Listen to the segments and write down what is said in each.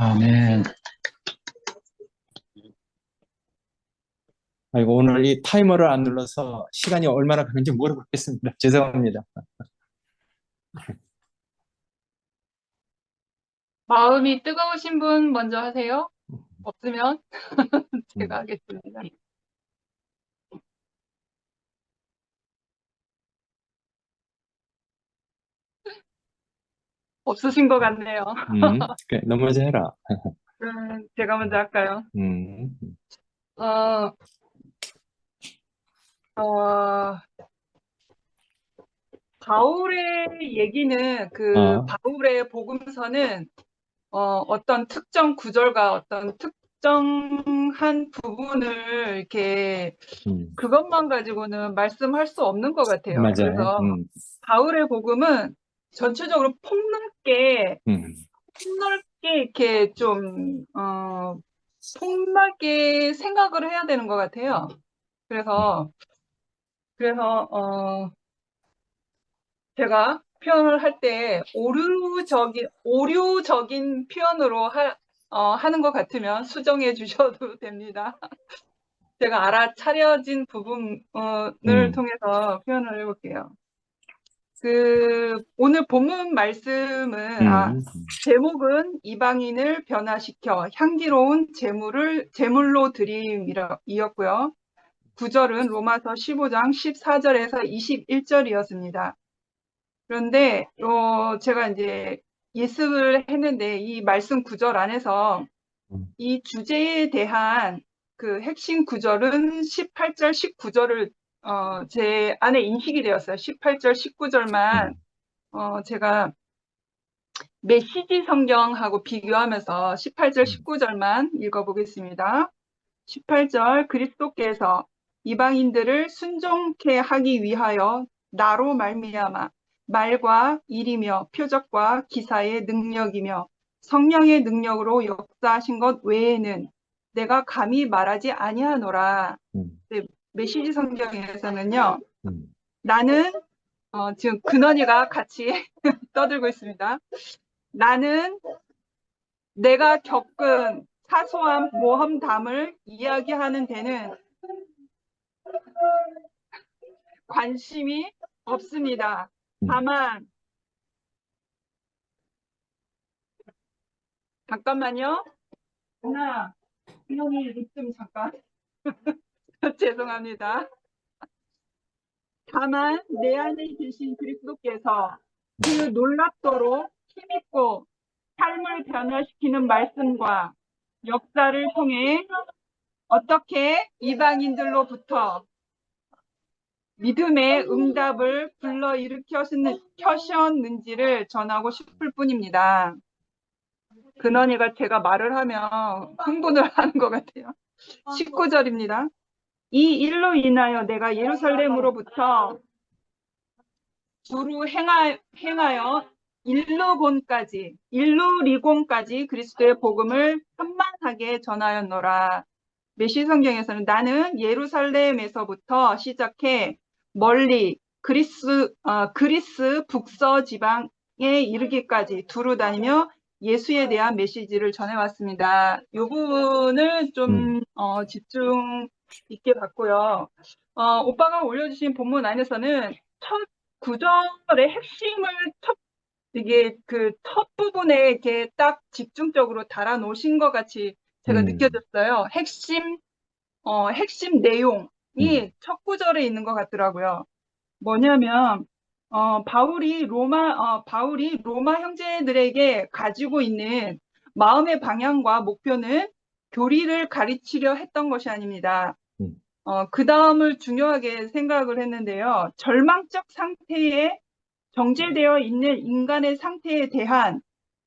아멘. 아이고, 오늘 이 타이머를 안 눌러서 시간이 얼마나 가는지 모르겠습니다. 죄송합니다. 마음이 뜨거우신 분 먼저 하세요. 없으면 제가 음, 하겠습니다. 없으신 것 같네요. 그래, 너 먼저 해라. 제가 먼저 할까요? 음, 어, 어, 바울의 얘기는 바울의 복음서는 어떤 특정 구절과 어떤 특정한 부분을 이렇게 음, 그것만 가지고는 말씀할 수 없는 것 같아요. 맞아요. 그래서 바울의 복음은 전체적으로 음, 폭넓게 이렇게 좀, 폭넓게 생각을 해야 되는 것 같아요. 그래서, 그래서, 제가 표현을 할 때 오류적인 표현으로 하는 것 같으면 수정해 주셔도 됩니다. 제가 알아차려진 부분을 통해서 표현을 해볼게요. 오늘 본문 말씀은, 음, 제목은 이방인을 변화시켜 향기로운 제물로 드림이었고요. 구절은 로마서 15장 14절에서 21절이었습니다. 그런데, 제가 이제 예습을 했는데 이 말씀 구절 안에서 이 주제에 대한 그 핵심 구절은 18절, 19절을 제 안에 인식이 되었어요. 18절, 19절만 제가 메시지 성경하고 비교하면서 18절, 19절만 읽어보겠습니다. 18절 그리스도께서 이방인들을 순종케 하기 위하여 나로 말미암아 말과 일이며 표적과 기사의 능력이며 성령의 능력으로 역사하신 것 외에는 내가 감히 말하지 아니하노라. 네, 메시지 성경에서는요. 나는 지금 근원이가 같이 떠들고 있습니다. 나는 내가 겪은 사소한 모험담을 이야기하는 데는 관심이 없습니다. 다만, 잠깐만요. 형이 입 좀 잠깐. 죄송합니다. 다만, 내 안에 계신 그리스도께서 그 놀랍도록 힘있고 삶을 변화시키는 말씀과 역사를 통해 어떻게 이방인들로부터 믿음의 응답을 불러일으켰는지를 전하고 싶을 뿐입니다. 근원이가 제가 말을 하면 흥분을 하는 것 같아요. 19절입니다. 이 일로 인하여 내가 예루살렘으로부터 두루 행하여 일루리곤까지 그리스도의 복음을 한만하게 전하였노라. 메시 성경에서는 나는 예루살렘에서부터 시작해 멀리 그리스 북서 지방에 이르기까지 두루 다니며 예수에 대한 메시지를 전해왔습니다. 이 부분을 좀 집중 있게 봤고요. 오빠가 올려주신 본문 안에서는 첫 구절의 핵심을 이게 첫 부분에 이렇게 딱 집중적으로 달아놓으신 것 같이 제가 느껴졌어요. 핵심 내용이 첫 구절에 있는 것 같더라고요. 뭐냐면, 바울이 로마 형제들에게 가지고 있는 마음의 방향과 목표는 교리를 가르치려 했던 것이 아닙니다. 그 다음을 중요하게 생각을 했는데요. 절망적 상태에 정제되어 있는 인간의 상태에 대한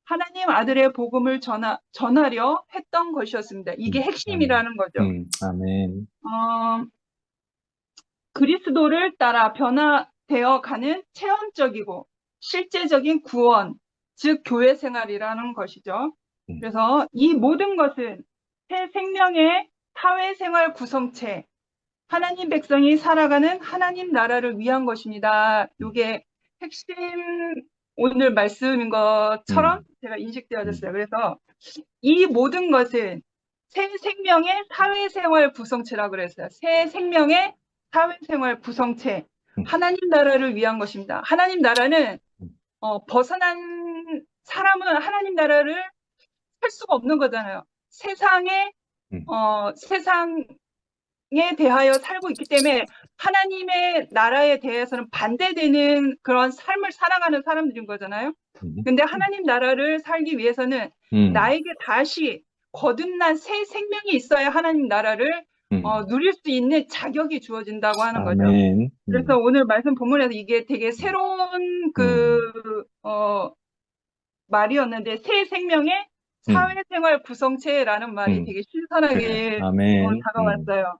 하나님 아들의 복음을 전하려 했던 것이었습니다. 이게 핵심이라는 거죠. 아멘. 그리스도를 따라 변화되어 가는 체험적이고 실제적인 구원, 즉 교회 생활이라는 것이죠. 그래서 이 모든 것은 새 생명의 사회생활 구성체, 하나님 백성이 살아가는 하나님 나라를 위한 것입니다. 이게 핵심 오늘 말씀인 것처럼 제가 인식되어졌어요. 그래서 이 모든 것은 새 생명의 사회생활 구성체라고 그랬어요. 새 생명의 사회생활 구성체. 하나님 나라를 위한 것입니다. 하나님 나라는 벗어난 사람은 하나님 나라를 할 수가 없는 거잖아요. 세상에 대하여 살고 있기 때문에 하나님의 나라에 대해서는 반대되는 그런 삶을 살아가는 사람들인 거잖아요. 근데 하나님 나라를 살기 위해서는 나에게 다시 거듭난 새 생명이 있어야 하나님 나라를 누릴 수 있는 자격이 주어진다고 하는 거죠. 아멘. 그래서 오늘 말씀 본문에서 이게 되게 새로운 말이었는데 새 생명의 사회생활 구성체라는 말이 되게 신선하게 아멘. 다가왔어요.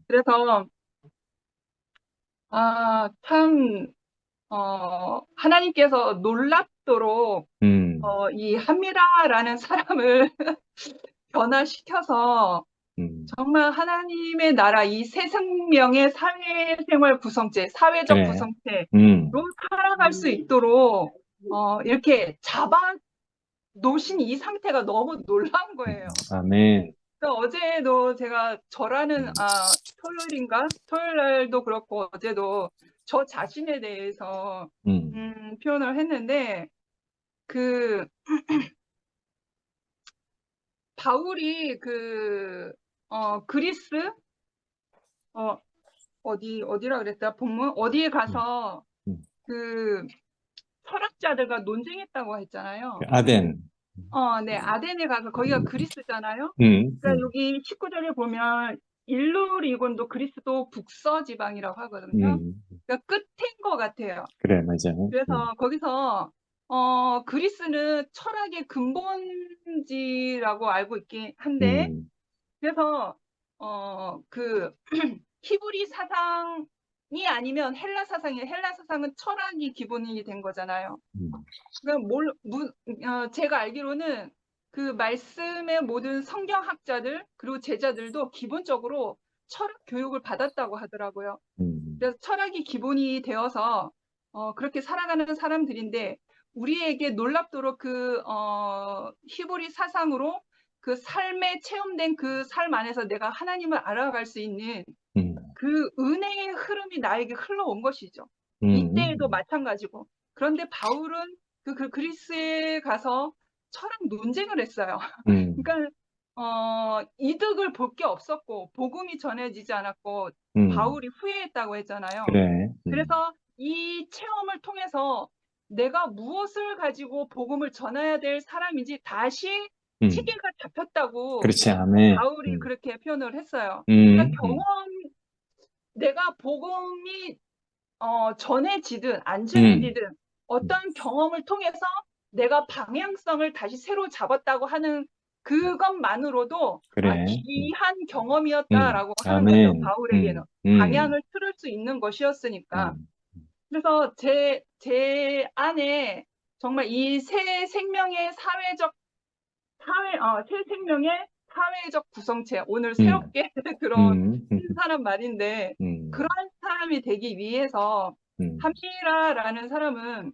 그래서 참 하나님께서 놀랍도록 이 한미라라는 사람을 변화시켜서 정말 하나님의 나라, 이 새 생명의 사회생활 구성체, 사회적 그래. 구성체로 살아갈 수 있도록 이렇게 잡아 놓으신 이 상태가 너무 놀라운 거예요. 아멘. 그래서 어제도 제가 저라는 토요일 날도 그렇고 어제도 저 자신에 대해서 표현을 했는데 바울이 그리스 어디라 그랬다 본문 어디에 가서 그 철학자들과 논쟁했다고 했잖아요. 아덴. 네, 아덴에 가서 거기가 그리스잖아요. 그러니까 여기 19절에 보면 일루리곤도 그리스도 북서 지방이라고 하거든요. 그러니까 끝인 것 같아요. 그래, 맞아요. 그래서 거기서 그리스는 철학의 근본지라고 알고 있긴 한데 그래서 히브리 사상이 아니면 헬라 사상이에요. 헬라 사상은 철학이 기본이 된 거잖아요. 그러니까 제가 알기로는 그 말씀의 모든 성경학자들 그리고 제자들도 기본적으로 철학 교육을 받았다고 하더라고요. 그래서 철학이 기본이 되어서 그렇게 살아가는 사람들인데 우리에게 놀랍도록 히브리 사상으로 그 삶에 체험된 그 삶 안에서 내가 하나님을 알아갈 수 있는 그 은혜의 흐름이 나에게 흘러온 것이죠. 이때에도 마찬가지고. 그런데 바울은 그리스에 가서 철학 논쟁을 했어요. 그러니까 이득을 볼 게 없었고 복음이 전해지지 않았고 바울이 후회했다고 했잖아요. 그래. 그래서 이 체험을 통해서 내가 무엇을 가지고 복음을 전해야 될 사람인지 다시 시계가 잡혔다고 그렇지, 아멘. 바울이 그렇게 표현을 했어요. 그러니까 내가 복음이 전해지든 안 전해지든 어떤 경험을 통해서 내가 방향성을 다시 새로 잡았다고 하는 그것만으로도 그래. 귀한 경험이었다라고 하는 아멘. 거죠. 바울에게는 방향을 틀을 수 있는 것이었으니까. 그래서 제 안에 정말 이 새 생명의 새 생명의 사회적 구성체, 오늘 새롭게 들어온 신선한 말인데, 그런 사람이 되기 위해서, 함미라라는 사람은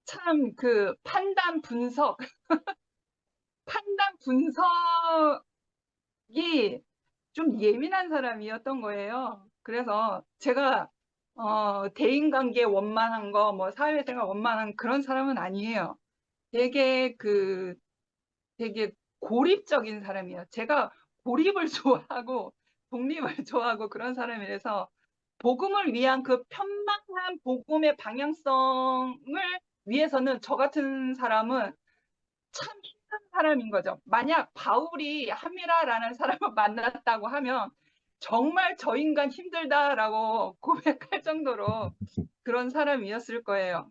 참 판단 분석이 좀 예민한 사람이었던 거예요. 그래서 제가, 대인관계 원만한 거, 뭐, 사회생활 원만한 그런 사람은 아니에요. 되게 고립적인 사람이에요. 제가 고립을 좋아하고 독립을 좋아하고 그런 사람이라서 복음을 위한 그 편만한 복음의 방향성을 위해서는 저 같은 사람은 참 힘든 사람인 거죠. 만약 바울이 함미라라는 사람을 만났다고 하면 정말 저 인간 힘들다라고 고백할 정도로 그런 사람이었을 거예요.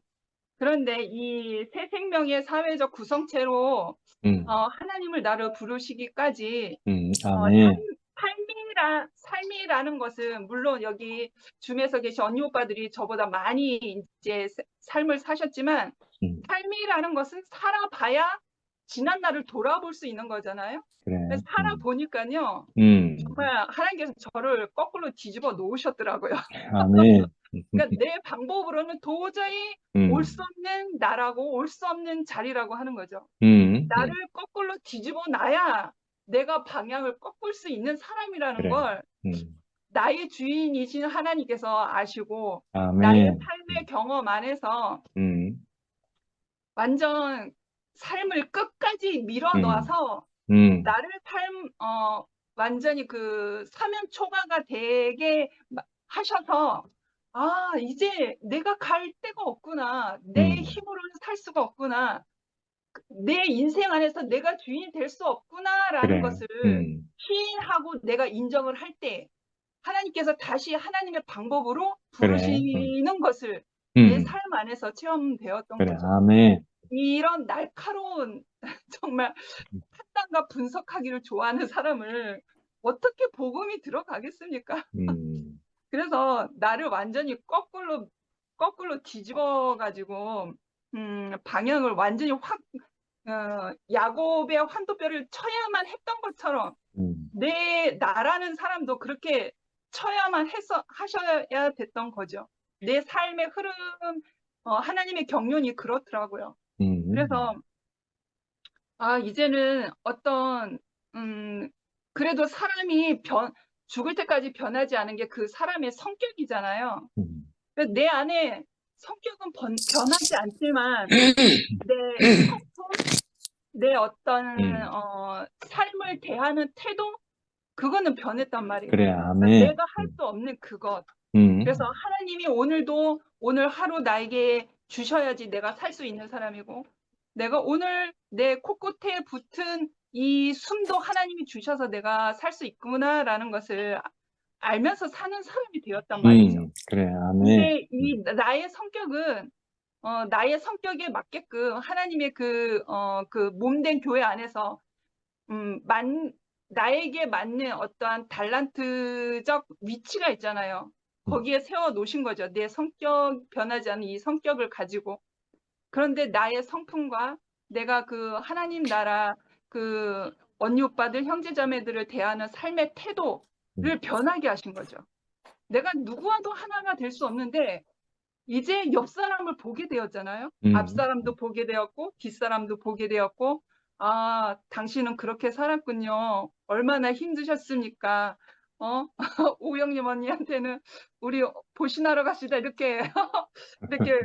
그런데 이 새 생명의 사회적 구성체로 하나님을 나를 부르시기까지 아멘. 삶이라는 것은 물론 여기 줌에서 계신 언니 오빠들이 저보다 많이 이제 삶을 사셨지만 삶이라는 것은 살아봐야 지난 날을 돌아볼 수 있는 거잖아요. 그래. 살아보니까요. 정말 하나님께서 저를 거꾸로 뒤집어 놓으셨더라고요. 아멘. 그러니까 내 방법으로는 도저히 올 수 없는 나라고 올 수 없는 자리라고 하는 거죠. 나를 거꾸로 뒤집어 놔야 내가 방향을 꺾을 수 있는 사람이라는 그래. 걸 음. 나의 주인이신 하나님께서 아시고 나의 아멘. 삶의 경험 안에서 음. 완전 삶을 끝까지 밀어 넣어서 나를 완전히 그 사면 초과가 되게 하셔서 이제 내가 갈 데가 없구나. 내 힘으로는 살 수가 없구나. 내 인생 안에서 내가 주인이 될 수 없구나라는 그래. 것을 시인하고 내가 인정을 할 때 하나님께서 다시 하나님의 방법으로 그래. 부르시는 것을 내 삶 안에서 체험되었던 그래. 거죠. 아멘. 이런 날카로운 정말 판단과 분석하기를 좋아하는 사람을 어떻게 복음이 들어가겠습니까? 그래서 나를 완전히 거꾸로 뒤집어 가지고 방향을 완전히 야곱의 환도뼈를 쳐야만 했던 것처럼 나라는 사람도 그렇게 쳐야만 하셔야 됐던 거죠. 내 삶의 흐름, 하나님의 경륜이 그렇더라고요. 그래서 이제는 그래도 사람이 죽을 때까지 변하지 않은 게 그 사람의 성격이잖아요. 그래서 내 안에 성격은 변하지 않지만 내 성품, 내 삶을 대하는 태도, 그거는 변했단 말이에요. 그래. 그러니까 아멘. 내가 할 수 없는 그것. 그래서 하나님이 오늘 하루 나에게 주셔야지 내가 살 수 있는 사람이고, 내가 오늘 내 코끝에 붙은 이 숨도 하나님이 주셔서 내가 살 수 있구나라는 것을 알면서 사는 사람이 되었단 말이죠. 그래. 아멘. 근데 나의 성격은 나의 성격에 맞게끔 하나님의 그 몸된 교회 안에서 나에게 맞는 어떠한 달란트적 위치가 있잖아요. 거기에 세워 놓으신 거죠. 내 성격, 변하지 않는 이 성격을 가지고. 그런데 나의 성품과 내가 그 하나님 나라 그 언니 오빠들 형제자매들을 대하는 삶의 태도를 변하게 하신 거죠. 내가 누구와도 하나가 될 수 없는데 이제 옆 사람을 보게 되었잖아요. 앞 사람도 보게 되었고 뒷 사람도 보게 되었고, 당신은 그렇게 살았군요. 얼마나 힘드셨습니까? 오영님 언니한테는 우리 보신하러 갑시다 이렇게 이렇게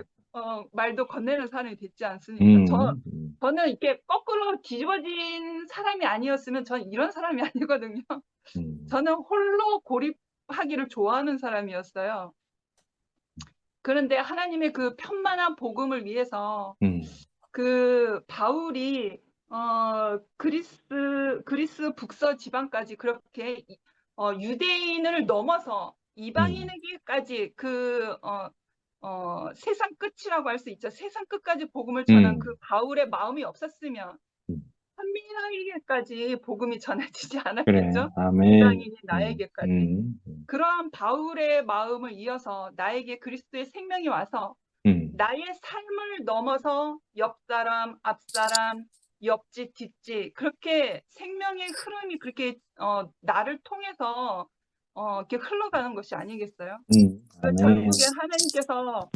말도 건네는 사람이 됐지 않습니까? 저는 이렇게 거꾸로 뒤집어진 사람이 아니었으면 전 이런 사람이 아니거든요. 저는 홀로 고립하기를 좋아하는 사람이었어요. 그런데 하나님의 그 편만한 복음을 위해서 그 바울이 그리스 북서 지방까지 그렇게 유대인을 넘어서 이방인에게까지 세상 끝이라고 할 수 있죠. 세상 끝까지 복음을 전한 그 바울의 마음이 없었으면 한민아에게까지 복음이 전해지지 않았겠죠. 아멘. 이방인이 나에게까지. 그러한 바울의 마음을 이어서 나에게 그리스도의 생명이 와서 나의 삶을 넘어서 옆 사람, 앞 사람, 옆집, 뒷집 그렇게 생명의 흐름이 그렇게 나를 통해서 이렇게 흘러가는 것이 아니겠어요? 결국엔 하나님께서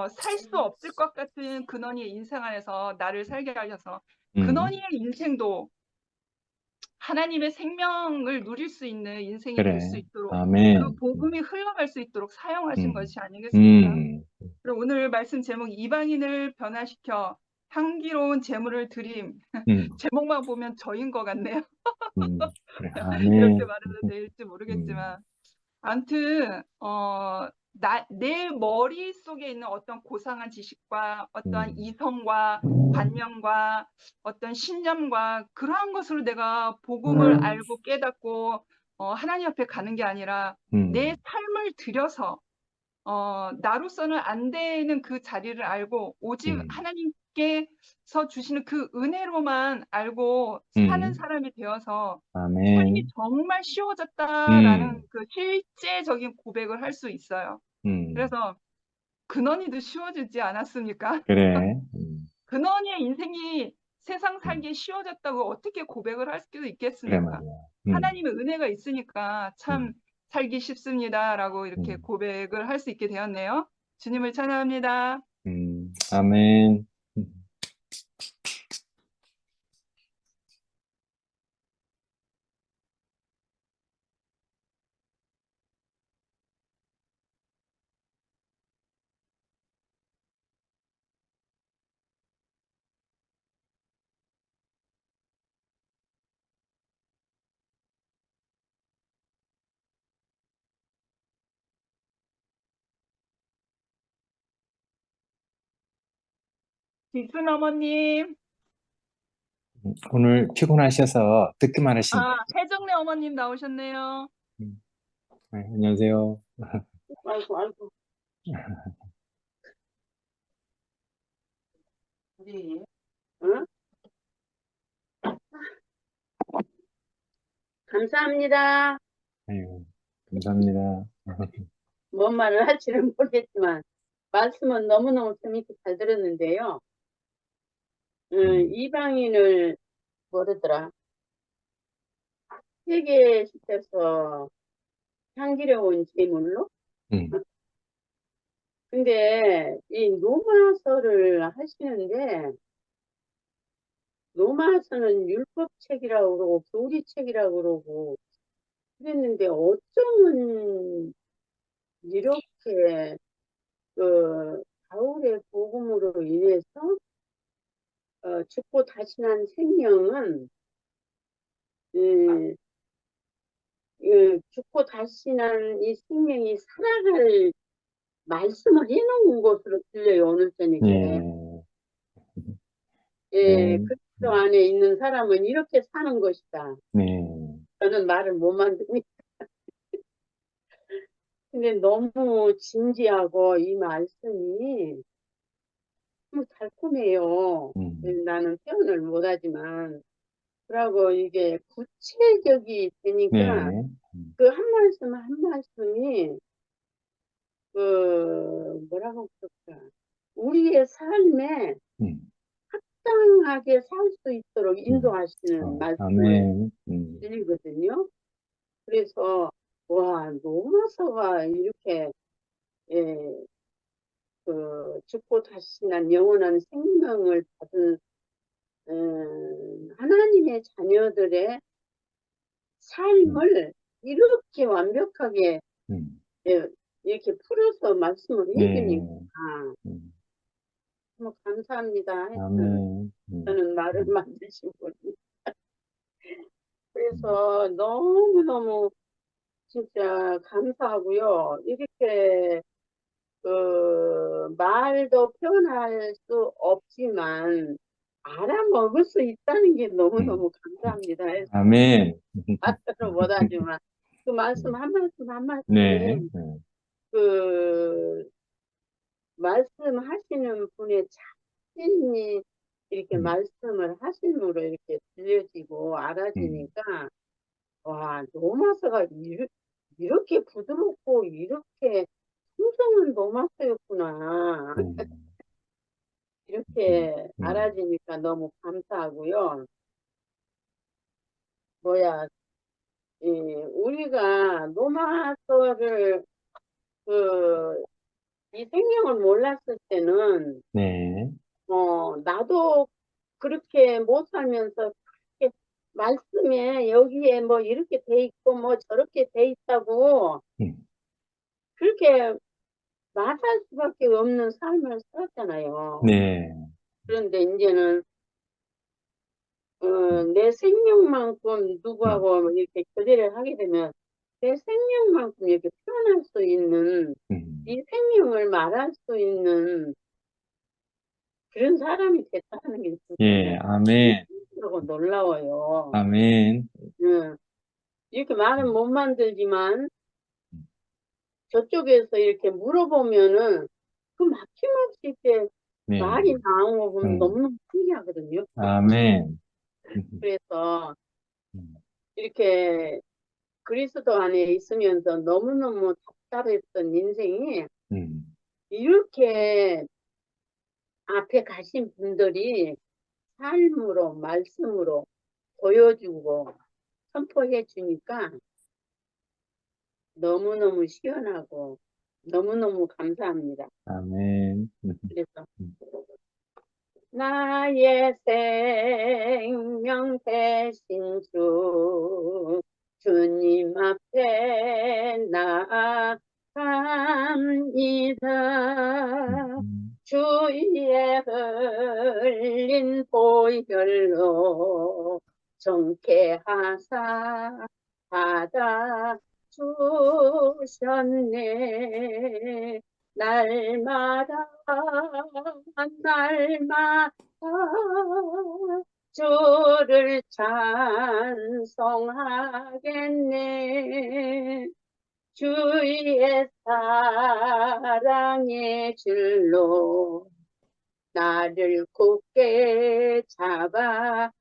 살 수 없을 것 같은 근원이의 인생 안에서 나를 살게 하셔서 근원이의 인생도 하나님의 생명을 누릴 수 있는 인생이 될 수 있도록 그 복음이 흘러갈 수 있도록 사용하신 것이 아니겠습니까? 그리고 오늘 말씀 제목 이방인을 변화시켜 향기로운 제물을 드림. 제목만 보면 저인 것 같네요. 이렇게 말해도 될지 모르겠지만 아무튼 내 머릿속에 있는 어떤 고상한 지식과 어떠한 이성과 관념과 어떤 신념과 그러한 것으로 내가 복음을 알고 깨닫고 하나님 앞에 가는 게 아니라 내 삶을 들여서 나로서는 안 되는 그 자리를 알고 오직 하나님께서 주시는 그 은혜로만 알고 사는 사람이 되어서 삶이 정말 쉬워졌다라는 그 실제적인 고백을 할 수 있어요. 그래서 근원이도 쉬워지지 않았습니까? 그래. 근원이의 인생이 세상 살기 쉬워졌다고 어떻게 고백을 할 수도 그래 있겠습니까? 말이야. 하나님의 은혜가 있으니까 참 살기 쉽습니다라고 이렇게 고백을 할 수 있게 되었네요. 주님을 찬양합니다. 아멘. 지순 어머님, 오늘 피곤하셔서 듣기만 하신대. 혜정래 어머님 나오셨네요. 음, 네, 안녕하세요. 아이고, 아이고. 우리, 응? 감사합니다. 아유, 감사합니다. 뭔 말을 할지는 모르겠지만, 말씀은 너무너무 재밌게 잘 들었는데요. 이방인을, 뭐라더라, 세계시켜서 향기로운 제물로? 음, 근데, 이 로마서를 하시는데, 로마서는 율법책이라고 그러고, 교리책이라고 그러고, 그랬는데, 어쩌면 이렇게 바울의 복음으로 인해서 죽고 다시 난 생명은 음, 죽고 다시 난 이 생명이 살아갈 말씀을 해놓은 것으로 들려요. 오늘 저녁에. 예, 예, 네, 그리스도 안에 있는 사람은 이렇게 사는 것이다. 네, 저는 말을 못 만듭니다. 근데 너무 진지하고 이 말씀이 너무 달콤해요. 음, 나는 표현을 못하지만. 그러고 이게 구체적이 되니까 네, 그 한 말씀 한 말씀이 뭐라고 그럴까 우리의 삶에 음, 합당하게 살 수 있도록 음, 인도하시는 말씀을 아멘, 드리거든요. 그래서 와 로마서가 이렇게 예, 죽고 다시 난 영원한 생명을 받은 하나님의 자녀들의 음, 삶을 이렇게 완벽하게 음, 예, 이렇게 풀어서 말씀을 네, 해주니까 음, 뭐 감사합니다. 하여튼 아멘, 저는 말을 만드신 분이 음, 그래서 너무너무 진짜 감사하고요. 이렇게 말도 표현할 수 없지만 알아먹을 수 있다는 게 음, 너무너무 감사합니다. 해서 아멘, 말로 못하지만 그 말씀 한 말씀 한 네, 말씀이 네, 그 말씀하시는 분의 자신이 이렇게 음, 말씀을 하심으로 이렇게 들려지고 음, 알아지니까 와 로마서가 이렇게 부드럽고 이렇게 풍성한 로마서였구나 음, 이렇게 음, 알아지니까 너무 감사하고요. 뭐야 우리가 로마서를 이 생명을 몰랐을 때는 네, 나도 그렇게 못 살면서 그렇게 말씀에 여기에 뭐 이렇게 돼 있고 뭐 저렇게 돼 있다고 음, 그렇게 말할 수밖에 없는 삶을 살았잖아요. 네, 그런데 이제는 음, 내 생명만큼 음, 누구하고 뭐 이렇게 교제를 하게 되면 내 생명만큼 이렇게 표현할 수 있는 음, 이 생명을 말할 수 있는 그런 사람이 됐다는 게 진짜 예, 너무 아멘, 힘들고 놀라워요. 아멘, 응. 이렇게 말은 음, 못 만들지만 저쪽에서 이렇게 물어보면은 그 막힘없이 이렇게 네, 말이 나온 거 보면 음, 너무너무 신기하거든요. 아멘, 그래서 음, 이렇게 그리스도 안에 있으면서 너무너무 답답했던 인생이 음, 이렇게 앞에 가신 분들이 삶으로 말씀으로 보여주고 선포해 주니까 너무너무 시원하고 너무너무 감사합니다. 아멘, 그래서 음, 나의 생명 대신 주님 앞에 나아갑니다. 주의 흘린 보혈로 정케하사 받아 주셨네. 날마다 날마다 주를 찬송하겠네. 주의 사랑의 줄로 나를 굳게 잡아내소서.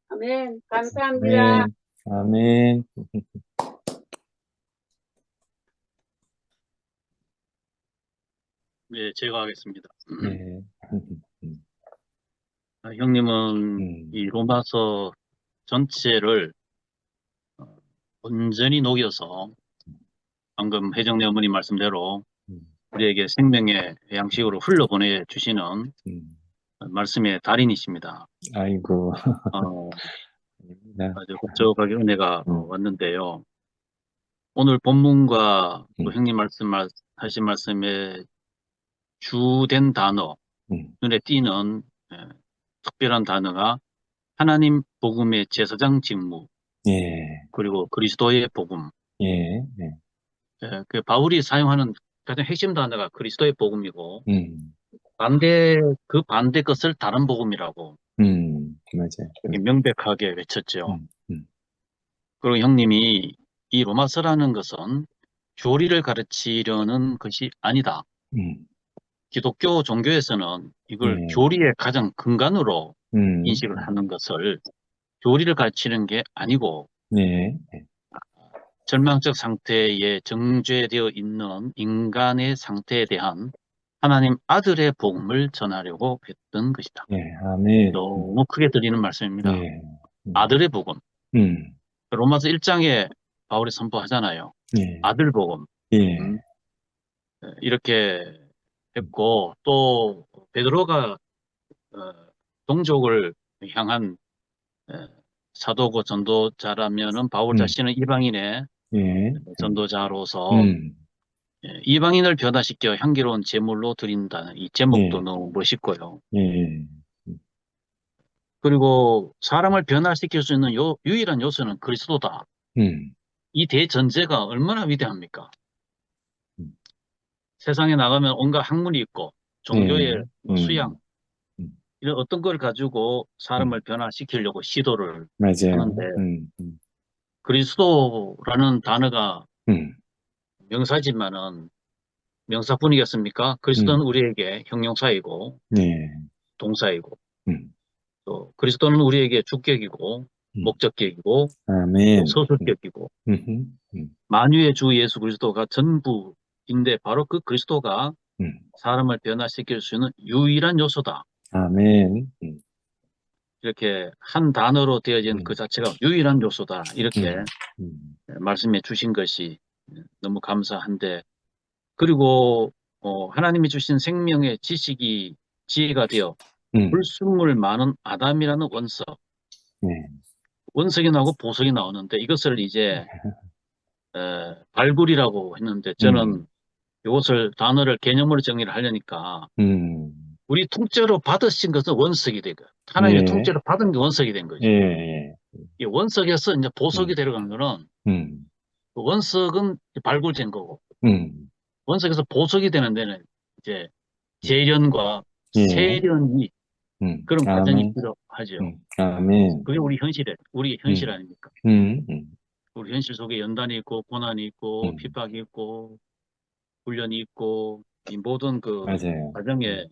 아멘. 감사합니다. 아멘. 아멘. 네, 제가 하겠습니다. 네. 형님은 이 로마서 전체를 온전히 녹여서 방금 혜정네 어머니 말씀대로 우리에게 생명의 양식으로 흘러보내 주시는 말씀의 달인이십니다. 아이고. 네. 아주 흡족하게 은혜가 왔는데요. 오늘 본문과 또 형님 하신 말씀의 주된 단어, 눈에 띄는 특별한 단어가 하나님 복음의 제사장 직무, 예. 그리고 그리스도의 복음. 예. 예. 그 바울이 사용하는 가장 핵심 단어가 그리스도의 복음이고, 그 반대 것을 다른 복음이라고 맞아요. 이렇게 명백하게 외쳤죠. 음. 그리고 형님이 이 로마서라는 것은 교리를 가르치려는 것이 아니다. 기독교 종교에서는 이걸 예. 교리의 가장 근간으로 인식을 하는 것을 교리를 가르치는 게 아니고, 예. 절망적 상태에 정죄되어 있는 인간의 상태에 대한 하나님 아들의 복음을 전하려고 했던 것이다. 예. 아멘. 너무 크게 들리는 말씀입니다. 예. 아들의 복음. 음. 로마서 1장에 바울이 선포하잖아요. 예. 아들 복음. 예. 이렇게 했고, 또 베드로가 동족을 향한 사도고 전도자라면은 바울 자신은 이방인의 예. 전도자로서 이방인을 변화시켜 향기로운 제물로 드린다는 이 제목도 예. 너무 멋있고요. 예. 그리고 사람을 변화시킬 수 있는 유일한 요소는 그리스도다. 이 대전제가 얼마나 위대합니까? 세상에 나가면 온갖 학문이 있고 종교의 수양 이런 어떤 걸 가지고 사람을 변화시키려고 시도를 맞아요. 하는데 그리스도라는 단어가 명사지만은 명사뿐이겠습니까? 그리스도는 우리에게 형용사이고 예. 동사이고 또 그리스도는 우리에게 주격이고 목적격이고 아멘. 또 서술격이고 음흠. 만유의 주 예수 그리스도가 전부인데 바로 그 그리스도가 사람을 변화시킬 수 있는 유일한 요소다. 아멘. 이렇게 한 단어로 되어진 그 자체가 유일한 요소다. 이렇게 말씀해 주신 것이 너무 감사한데, 그리고 하나님이 주신 생명의 지식이 지혜가 되어 불순물 많은 아담이라는 원석, 원석이 나오고 보석이 나오는데 이것을 이제 발굴이라고 했는데 저는 이것을 단어를 개념으로 정리를 하려니까 우리 통째로 받으신 것은 원석이 되고 하나님이 예. 통째로 받은 게 원석이 된 거죠. 예. 이 원석에서 이제 보석이 들어간 거는 그 원석은 발굴된 거고 원석에서 보석이 되는 데는 이제 재련과 예. 세련이 그런 과정이 아멘. 필요하죠. 아멘. 그게 우리 현실 아닙니까? 음. 우리 현실 속에 연단이 있고 고난이 있고 핍박이 있고 훈련이 있고 이 모든 그 맞아요. 과정에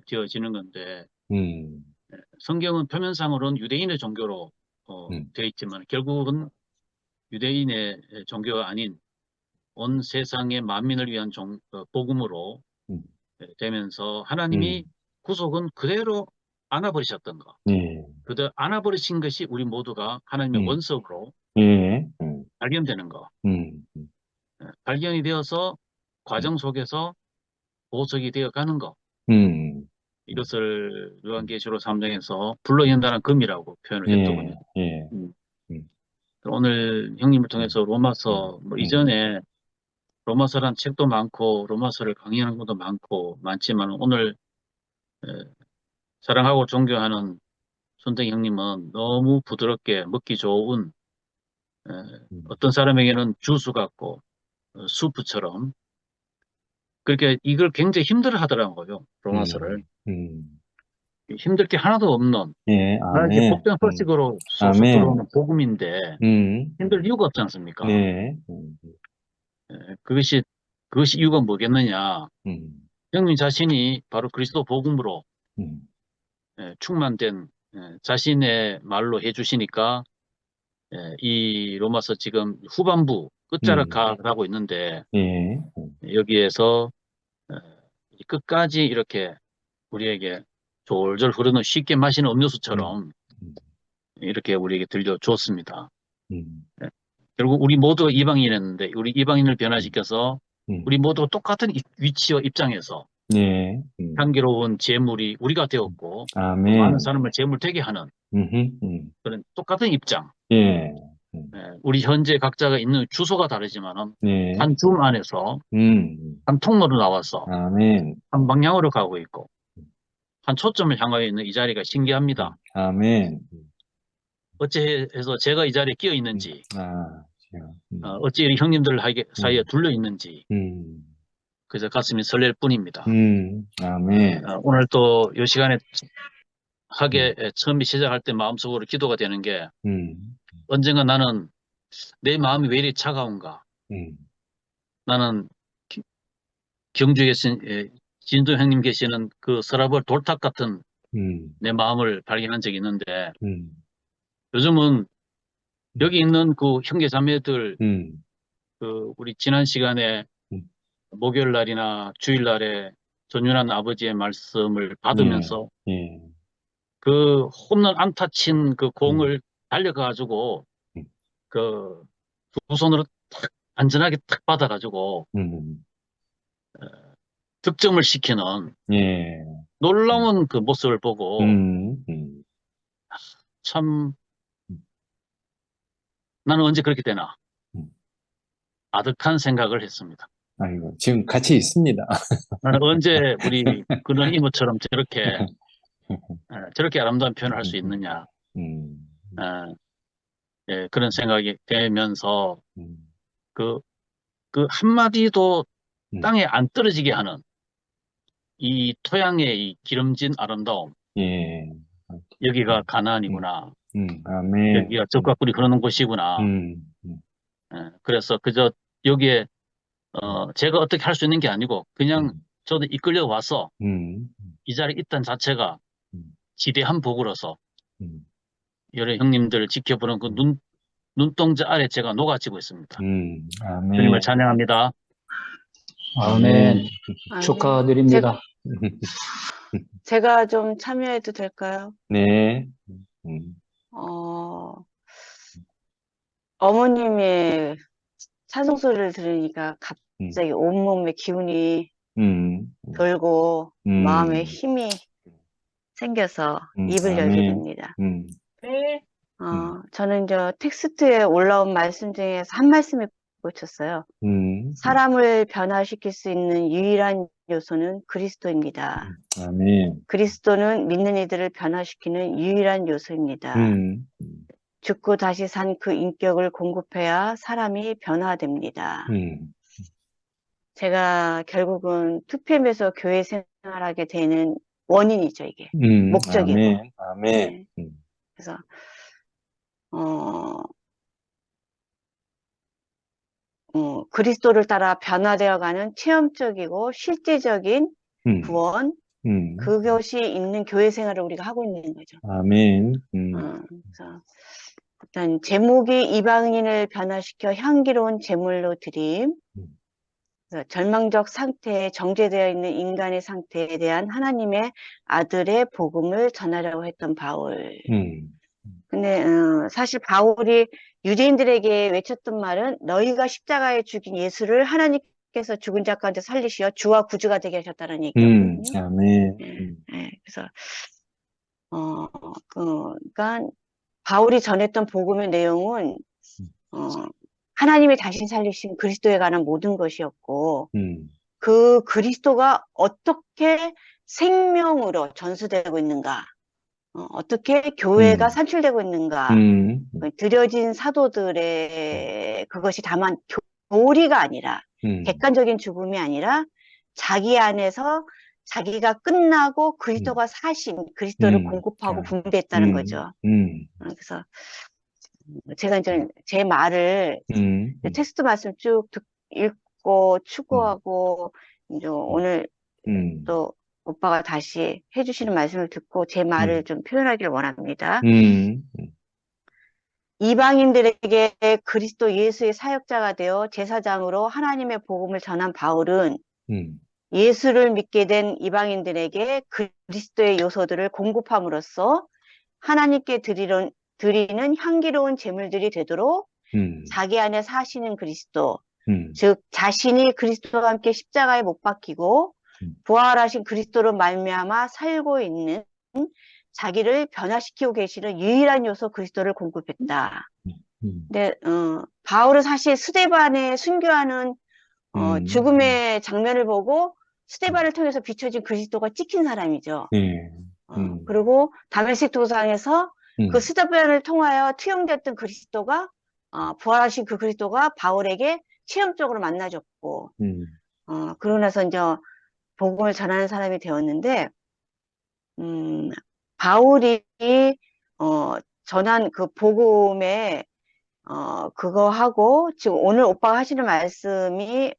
되어지는 건데 성경은 표면상으로는 유대인의 종교로 되어 있지만 결국은 유대인의 종교가 아닌 온 세상의 만민을 위한 복음으로 되면서 하나님이 구속은 그대로 안아버리셨던 거. 예. 그대로 안아버리신 것이 우리 모두가 하나님의 원석으로 예. 발견되는 거. 발견이 되어서 과정 속에서 보석이 되어 가는 거. 이것을 요한계시록 3장에서 불러연단한 금이라고 표현을 했더군요. 예. 오늘 형님을 통해서 로마서 이전에 로마서란 책도 많고 로마서를 강의하는 것도 많지만 오늘 사랑하고 존경하는 손댕이 형님은 너무 부드럽게 먹기 좋은 어떤 사람에게는 주스 같고 수프처럼 그렇게 이걸 굉장히 힘들어 하더라고요. 로마서를. 힘들 게 하나도 없는 예, 이렇게 아멘. 복된 서식으로 쏙쏙 아멘. 들어오는 복음인데 힘들 이유가 없지 않습니까? 네. 그것이 이유가 뭐겠느냐? 형님 자신이 바로 그리스도 복음으로 충만된 자신의 말로 해주시니까 이 로마서 지금 후반부 끝자락 가고 있는데 예. 여기에서 끝까지 이렇게 우리에게 졸졸 흐르는 쉽게 마시는 음료수처럼 이렇게 우리에게 들려줬습니다. 결국 우리 모두가 이방인이었는데 우리 이방인을 변화시켜서 우리 모두가 똑같은 위치와 입장에서 예. 향기로운 제물이 우리가 되었고 아멘. 많은 사람을 제물 되게 하는 그런 똑같은 입장. 예. 우리 현재 각자가 있는 주소가 다르지만은 예. 한 줌 안에서 한 통로로 나와서 아멘. 한 방향으로 가고 있고 한 초점을 향하여 있는 이 자리가 신기합니다. 아멘. 어찌해서 제가 이 자리에 끼어 있는지, 제가, 어찌 이 형님들 사이에 둘려 있는지, 그래서 가슴이 설렐 뿐입니다. 아멘. 오늘 또 이 시간에 하게 처음 시작할 때 마음속으로 기도가 되는 게 언젠가 나는 내 마음이 왜 이리 차가운가? 나는 경주에 계신 진도 형님 계시는 그 서라벌 돌탑 같은 내 마음을 발견한 적이 있는데 요즘은 여기 있는 그 형제 자매들 그 우리 지난 시간에 목요일 날이나 주일 날에 전윤환 아버지의 말씀을 받으면서 그 홈런 안타 친 그 공을 달려가지고 그 두 손으로 탁 안전하게 탁 받아가지고 득점을 시키는 놀라운 그 모습을 보고 참 나는 언제 그렇게 되나 아득한 생각을 했습니다. 아이고, 지금 같이 있습니다. 나는 언제 우리 그런 이모처럼 저렇게 아름다운 표현을 할 수 있느냐. 그런 생각이 되면서 그 한마디도 땅에 안 떨어지게 하는 이 토양의 이 기름진 아름다움. 여기가 가나안이구나. 아멘. 여기가 적과 꿀이 흐르는 곳이구나. 그래서 그저 여기에 제가 어떻게 할 수 있는 게 아니고 그냥 저도 이끌려 와서 이 자리에 있다는 자체가 지대한 복으로서 여러 형님들을 지켜보는 그 눈동자 아래 제가 녹아지고 있습니다. 아멘. 주님을 찬양합니다. 아멘. 축하드립니다. 제가 좀 참여해도 될까요? 네. 어머님의 찬송 소리를 들으니까 갑자기 온몸에 기운이 돌고 마음에 힘이 생겨서 입을 열게 됩니다. 네. 저는 텍스트에 올라온 말씀 중에서 한 말씀에 꽂혔어요. 사람을 변화시킬 수 있는 유일한 요소는 그리스도입니다. 아멘. 그리스도는 믿는 이들을 변화시키는 유일한 요소입니다. 죽고 다시 산 그 인격을 공급해야 사람이 변화됩니다. 제가 결국은 2PM에서 교회 생활하게 되는 원인이죠, 이게. 목적이고. 아멘. 아멘. 네. 그래서 그리스도를 따라 변화되어가는 체험적이고 실제적인 구원, 그것이 있는 교회 생활을 우리가 하고 있는 거죠. 아멘. 그래서 일단 제목이 이방인을 변화시켜 향기로운 제물로 드림, 그래서 절망적 상태에 정죄되어 있는 인간의 상태에 대한 하나님의 아들의 복음을 전하려고 했던 바울. 근데 사실 바울이 유대인들에게 외쳤던 말은 너희가 십자가에 죽인 예수를 하나님께서 죽은 자 가운데 살리시어 주와 구주가 되게 하셨다는 얘기였거든요. 아멘. 그래서 그러니까 바울이 전했던 복음의 내용은 하나님이 다시 살리신 그리스도에 관한 모든 것이었고 그 그리스도가 어떻게 생명으로 전수되고 있는가 어떻게 교회가 음. 산출되고 있는가. 들여진 사도들의 그것이 다만 교리가 아니라 객관적인 죽음이 아니라 자기 안에서 자기가 끝나고 그리스도가 사신 그리스도를 공급하고 분배했다는 거죠. 그래서 제가 이제 제 말을 텍스트 말씀 쭉 읽고 추구하고 이제 오늘 또 오빠가 다시 해주시는 말씀을 듣고 제 말을 좀 표현하길 원합니다. 이방인들에게 그리스도 예수의 사역자가 되어 제사장으로 하나님의 복음을 전한 바울은 예수를 믿게 된 이방인들에게 그리스도의 요소들을 공급함으로써 하나님께 드리는 향기로운 제물들이 되도록 자기 안에 사시는 그리스도, 즉 자신이 그리스도와 함께 십자가에 못 박히고 부활하신 그리스도로 말미암아 살고 있는 자기를 변화시키고 계시는 유일한 요소 그리스도를 공급했다. 근데 바울은 사실 스데반의 순교하는 죽음의 장면을 보고 스데반을 통해서 비춰진 그리스도가 찍힌 사람이죠. 그리고 다메섹 도상에서 그 스데반을 통하여 투영됐던 그리스도가 부활하신 그 그리스도가 바울에게 체험적으로 만나졌고 그러고 나서 이제 복음을 전하는 사람이 되었는데 바울이 전한 그 복음에 그거 하고 지금 오늘 오빠가 하시는 말씀이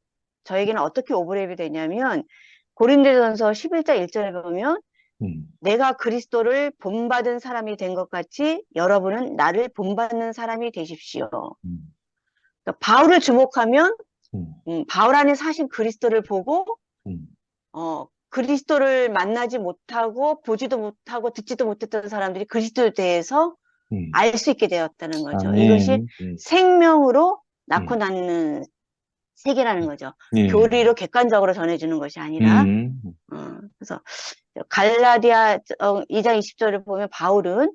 저에게는 어떻게 오버랩이 되냐면 고린도전서 11장 1절에 보면 내가 그리스도를 본받은 사람이 된 것 같이 여러분은 나를 본받는 사람이 되십시오. 그러니까 바울을 주목하면 바울 안에 사신 그리스도를 보고 그리스도를 만나지 못하고 보지도 못하고 듣지도 못했던 사람들이 그리스도에 대해서 알 수 있게 되었다는 거죠. 아멘. 이것이 생명으로 낳고 낳는 세계라는 거죠. 교리로 객관적으로 전해주는 것이 아니라 그래서 갈라디아 2장 20절을 보면 바울은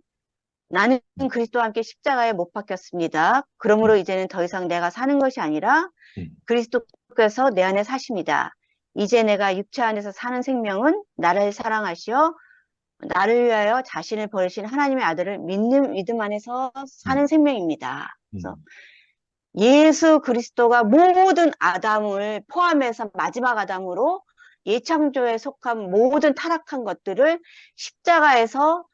나는 그리스도와 함께 십자가에 못 박혔습니다. 그러므로 이제는 더 이상 내가 사는 것이 아니라 그리스도께서 내 안에 사십니다. 이제 내가 육체 안에서 사는 생명은 나를 사랑하시어 나를 위하여 자신을 버리신 하나님의 아들을 믿는 믿음 안에서 사는 생명입니다. 그래서 예수 그리스도가 모든 아담을 포함해서 마지막 아담으로 예창조에 속한 모든 타락한 것들을 십자가에서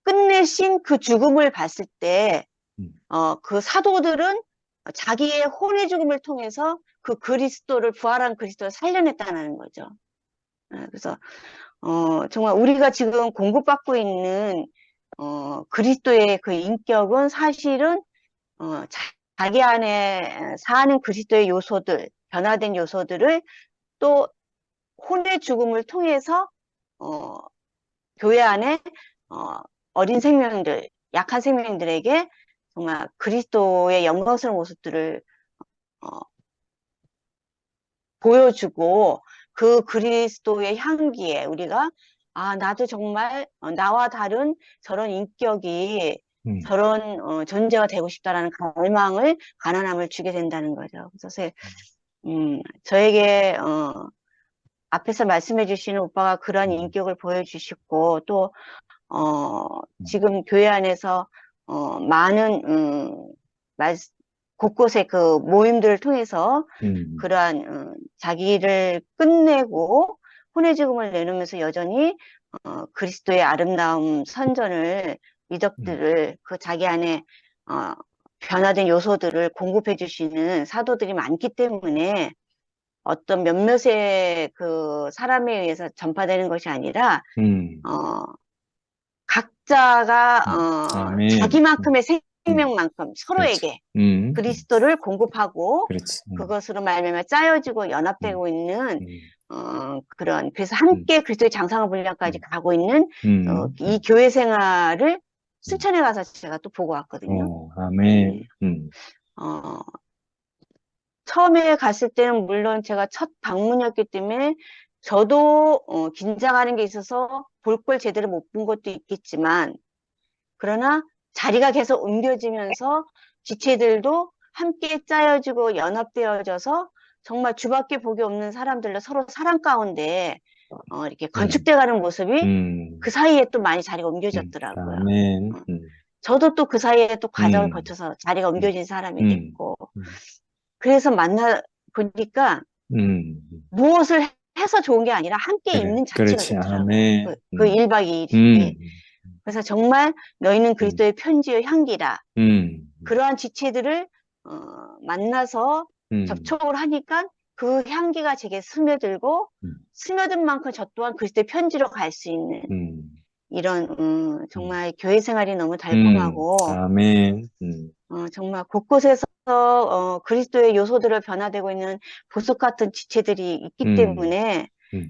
끝내신 그 죽음을 봤을 때 그 사도들은 자기의 혼의 죽음을 통해서 그 그리스도를 부활한 그리스도를 살려냈다는 거죠. 그래서 정말 우리가 지금 공급받고 있는 그리스도의 그 인격은 사실은 자기 안에 사는 그리스도의 요소들, 변화된 요소들을 또 혼의 죽음을 통해서 교회 안에 어린 생명들, 약한 생명들에게 정말 그리스도의 영광스러운 모습들을 보여주고 그 그리스도의 향기에 우리가 나도 정말 나와 다른 저런 인격이 저런 존재가 되고 싶다라는 갈망을 가난함을 주게 된다는 거죠. 그래서 저에게 앞에서 말씀해 주시는 오빠가 그러한 인격을 보여주시고 또 지금 교회 안에서 많은 곳곳에 그 모임들을 통해서 그러한 자기를 끝내고 혼의 죽음을 내놓으면서 여전히 그리스도의 아름다움 선전을 미덕들을 그 자기 안에 변화된 요소들을 공급해 주시는 사도들이 많기 때문에 어떤 몇몇의 그 사람에 의해서 전파되는 것이 아니라 각자가 자기만큼의 생명만큼 서로에게 그리스도를 공급하고 그것으로 말미암아 짜여지고 연합되고 있는 그런 그래서 함께 그리스도의 장성한 분량까지 가고 있는 이 교회 생활을 순천에 가서 제가 또 보고 왔거든요. 아멘. 처음에 갔을 때는 물론 제가 첫 방문이었기 때문에 저도 긴장하는 게 있어서 볼 걸 제대로 못 본 것도 있겠지만 그러나 자리가 계속 옮겨지면서 지체들도 함께 짜여지고 연합되어져서 정말 주밖에 복이 없는 사람들로 서로 사랑 가운데 이렇게 건축돼가는 모습이 그 사이에 또 많이 자리가 옮겨졌더라고요. 아멘. 저도 또 그 사이에 또 과정을 거쳐서 자리가 옮겨진 사람이 됐고, 그래서 만나 보니까 무엇을 해서 좋은 게 아니라 함께 그래, 있는 자체가 그렇지. 좋더라고요. 아멘. 그 1박 2일이. 그래서 정말 너희는 음. 그리스도의 편지의 향기라. 음. 그러한 지체들을 만나서 음. 접촉을 하니까 그 향기가 제게 스며들고 스며든 만큼 저 또한 그리스도의 편지로 갈 수 있는 이런 정말 교회 생활이 너무 달콤하고 아멘. 정말 곳곳에서 그리스도의 요소들을 변화되고 있는 보석 같은 지체들이 있기 때문에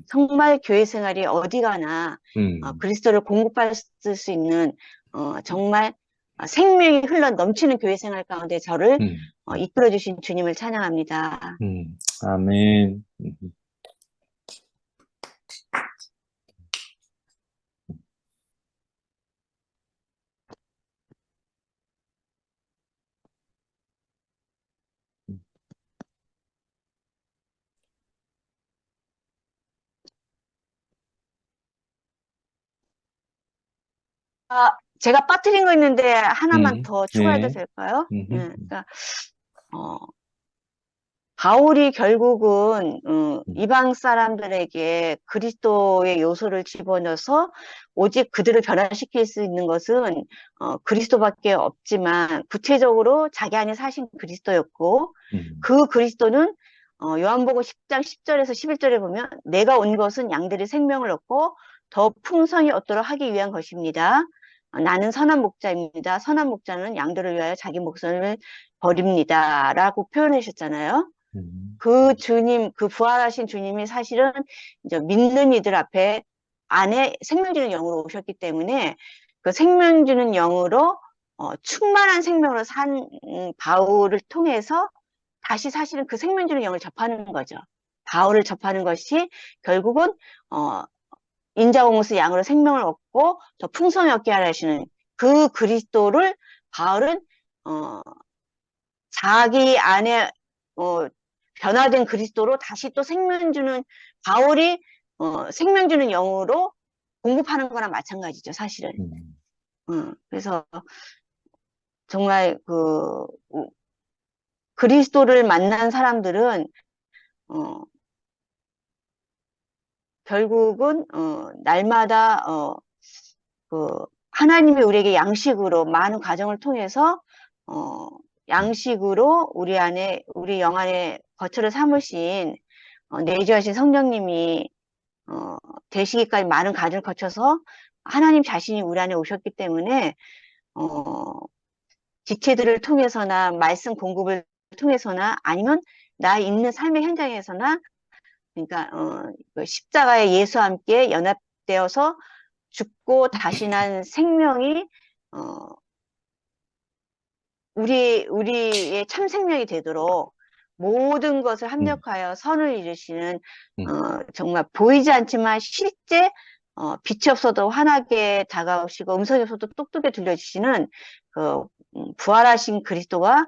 정말 교회 생활이 어디 가나 그리스도를 공급할 수 있는 정말 생명이 흘러 넘치는 교회 생활 가운데 저를 이끌어 주신 주님을 찬양합니다. 아멘. 제가 빠뜨린 거 있는데 하나만 더 추가해도 네. 될까요? 그러니까 바울이 결국은 이방 사람들에게 그리스도의 요소를 집어넣어서 오직 그들을 변화시킬 수 있는 것은 그리스도밖에 없지만 구체적으로 자기 안에 사신 그리스도였고 그 그리스도는 요한복음 10장 10절에서 11절에 보면 내가 온 것은 양들이 생명을 얻고 더 풍성히 얻도록 하기 위한 것입니다. 나는 선한 목자입니다. 선한 목자는 양들을 위하여 자기 목숨을 버립니다. 라고 표현하셨잖아요. 그 주님, 그 부활하신 주님이 사실은 이제 믿는 이들 앞에 안에 생명 주는 영으로 오셨기 때문에 그 생명 주는 영으로 충만한 생명으로 산 바울을 통해서 다시 사실은 그 생명 주는 영을 접하는 거죠. 바울을 접하는 것이 결국은 인자공스 양으로 생명을 얻고 더 풍성히 얻게 하시는 그 그리스도를 바울은 자기 안에 변화된 그리스도로 다시 또 생명 주는 바울이 생명 주는 영으로 공급하는 거랑 마찬가지죠, 사실은. 그래서 정말 그리스도를 만난 사람들은 결국은 날마다 하나님이 우리에게 양식으로 많은 과정을 통해서 양식으로 우리 안에 우리 영 안에 거처를 삼으신 내주하신 성령님이 되시기까지 많은 과정을 거쳐서 하나님 자신이 우리 안에 오셨기 때문에 지체들을 통해서나 말씀 공급을 통해서나 아니면 나 있는 삶의 현장에서나 그러니까 십자가의 예수와 함께 연합되어서 죽고 다시 난 생명이 우리의 참 생명이 되도록 모든 것을 합력하여 선을 이루시는 정말 보이지 않지만 실제 빛이 없어도 환하게 다가오시고 음성이 없어도 똑똑하게 들려주시는 그 부활하신 그리스도가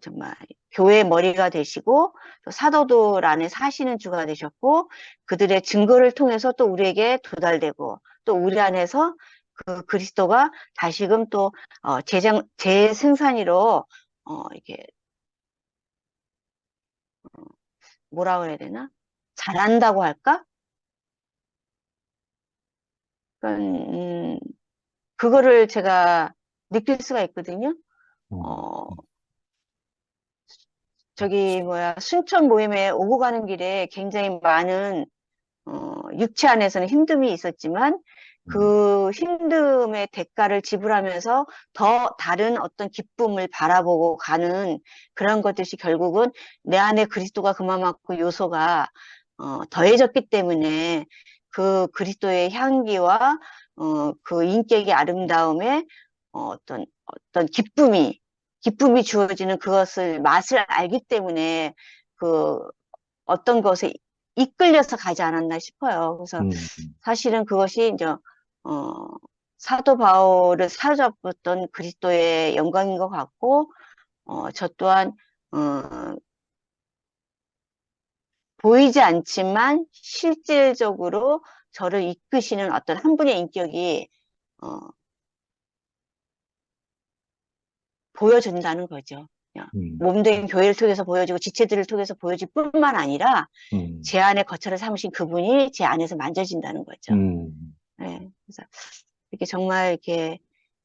정말 교회의 머리가 되시고 또 사도들 안에 사시는 주가 되셨고 그들의 증거를 통해서 또 우리에게 도달되고 또 우리 안에서 그 그리스도가 다시금 또 재생산이로 이렇게 뭐라 그래야 되나? 잘한다고 할까? 그거를 제가 느낄 수가 있거든요. 저기 순천 모임에 오고 가는 길에 굉장히 많은 육체 안에서는 힘듦이 있었지만 그 힘듦의 대가를 지불하면서 더 다른 어떤 기쁨을 바라보고 가는 그런 것들이 결국은 내 안에 그리스도가 그만큼 요소가 더해졌기 때문에 그 그리스도의 향기와 그 인격의 아름다움에 어떤 기쁨이 주어지는 그것을 맛을 알기 때문에 그 어떤 것에 이끌려서 가지 않았나 싶어요. 그래서 사실은 그것이 이제 사도 바울을 사로잡았던 그리스도의 영광인 것 같고 저 또한 보이지 않지만 실질적으로 저를 이끄시는 어떤 한 분의 인격이 보여준다는 거죠. 몸된 교회를 통해서 보여지고 지체들을 통해서 보여질 뿐만 아니라 제 안에 거처를 삼으신 그분이 제 안에서 만져진다는 거죠. 네, 그래서 이렇게 정말 이렇게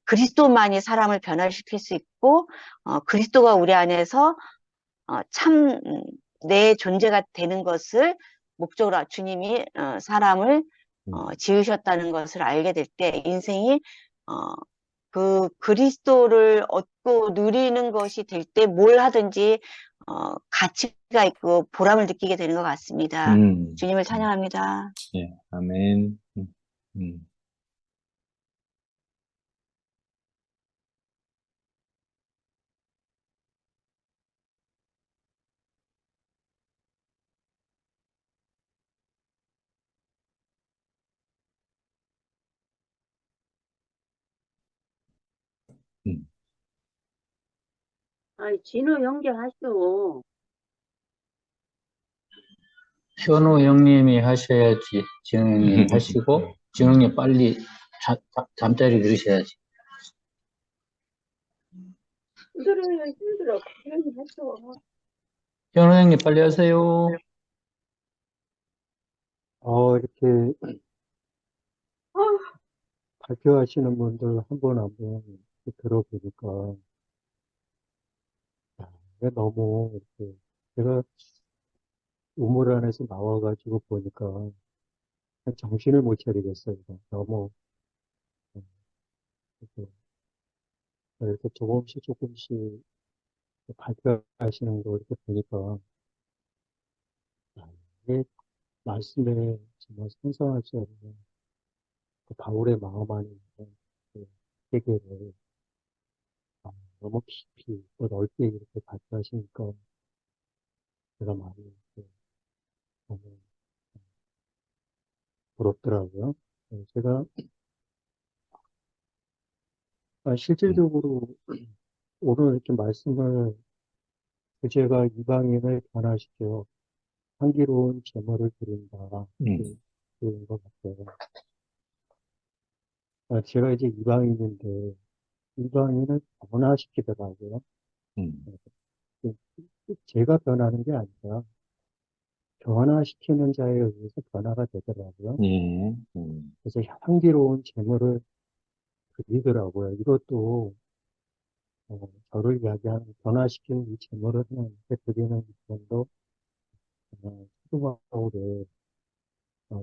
그리스도만이 사람을 변화시킬 수 있고 그리스도가 우리 안에서 참 내 존재가 되는 것을 목적으로 주님이 사람을 지으셨다는 것을 알게 될 때 인생이 그 그리스도를 얻고 누리는 것이 될 때 뭘 하든지 가치가 있고 보람을 느끼게 되는 것 같습니다. 주님을 찬양합니다. 예, 아멘. 음. 음. 아니, 진호 연결하시오. 현우 형님이 하셔야지. 진우 형님 하시고, 진우 형님 빨리 잠자리 넣으셔야지. 힘들어. 그냥 하시오. 현우 형님 빨리 하세요. 이렇게 아, 발표하시는 분들 한 분 한 분 들어보니까, 이게 너무 이렇게, 제가 우물 안에서 나와가지고 보니까 정신을 못 차리겠어요. 너무, 이렇게 조금씩 발표하시는 거 이렇게 보니까, 이게 말씀에 정말 상상할 수 없는 그 바울의 마음 안에 있는 그 세계를 너무 깊이 또 넓게 이렇게 발표하시니까 제가 많이 이렇게 너무 부럽더라고요. 제가 실질적으로 오늘 이렇게 말씀을 주제가 이방인을 변화시켜 향기로운 제물을 드린다. 그런 것 같아요. 제가 이제 이방인인데 이방인을 변화시키더라고요. 제가 변하는 게 아니라 변화시키는 자에 의해서 변화가 되더라고요. 그래서 향기로운 제물을 드리더라고요. 이것도 저를 이야기하는 변화시키는 이 제물을 하나님께 드리는 기본도 사도 바울의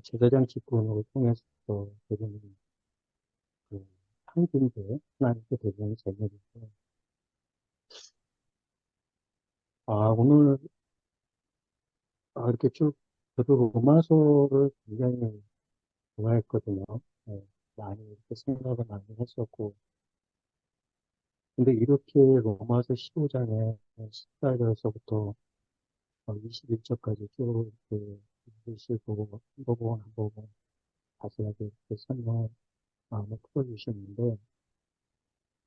제사장 직분을 통해서 드리는 그 향기인데 하나님께 드리는 제물인데 오늘 이렇게 쭉 저도 로마서를 굉장히 좋아했거든요. 많이 이렇게 생각을 많이 했었고 근데 이렇게 로마서 15장에 14절에서부터 21절까지 쭉 이렇게 읽으시고 한 부분 자세하게 이렇게 설명을 풀어주시는데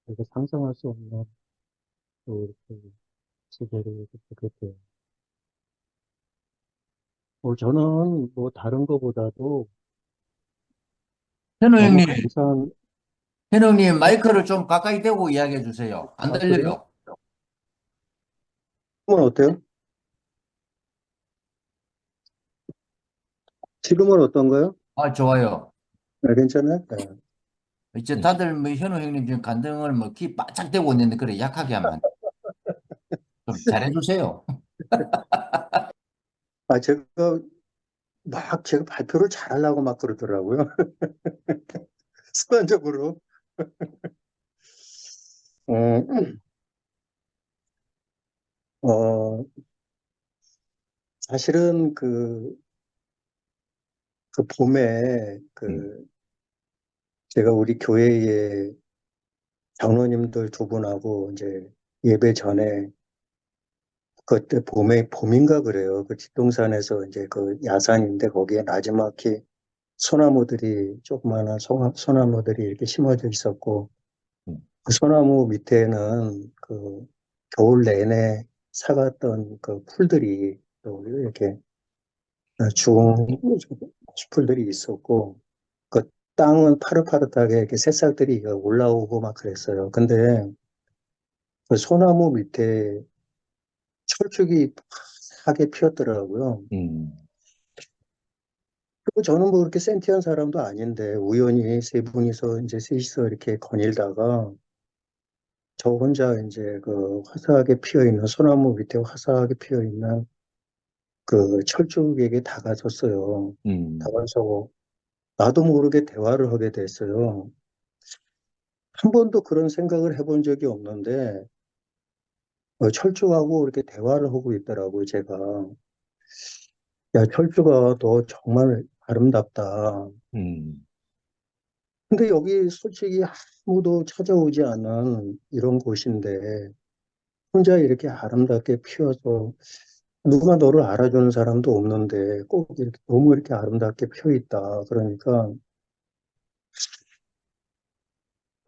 제가 상상할 수 없는 또 이렇게 지배를 보게 돼요. 저는 뭐 다른 거보다도 현우 너무 형님, 감사한 현우 형님 마이크를 좀 가까이 대고 이야기해 주세요. 안 그래요? 들려요. 지금은 어때요? 지금은 어떤가요? 좋아요. 네, 괜찮아요? 네. 이제 다들 뭐 현우 형님 지금 간등을 뭐 귀 바짝 대고 있는데 그래 약하게 하면 안 돼. 좀 잘해 주세요. 제가 제가 발표를 잘하려고 막 그러더라고요. 습관적으로. 음, 어, 사실은 그 봄에 제가 우리 교회에 장로님들 두 분하고 이제 예배 전에 그때 봄인가 그래요. 그 뒷동산에서 이제 그 야산인데 거기에 나지막히 조그마한 소나무들이 이렇게 심어져 있었고 그 소나무 밑에는 그 겨울 내내 사갔던 그 풀들이 또 이렇게 죽은 쥐풀들이 있었고, 그 땅은 파릇파릇하게 이렇게 새싹들이 올라오고 막 그랬어요. 근데 그 소나무 밑에 철쭉이 하게 피었더라고요. 그리고 저는 뭐 그렇게 센티한 사람도 아닌데 우연히 세 분이서 이제 셋이서 이렇게 거닐다가 저 혼자 이제 그 화사하게 피어 있는 소나무 밑에 화사하게 피어 있는 그 철쭉에게 다가섰어요. 다가서고 나도 모르게 대화를 하게 됐어요. 한 번도 그런 생각을 해본 적이 없는데 철쭉하고 이렇게 대화를 하고 있더라고요, 제가. 야, 철쭉아, 너 정말 아름답다. 근데 여기 솔직히 아무도 찾아오지 않은 이런 곳인데 혼자 이렇게 아름답게 피어서 누가 너를 알아주는 사람도 없는데 꼭 이렇게 너무 이렇게 아름답게 피어 있다. 그러니까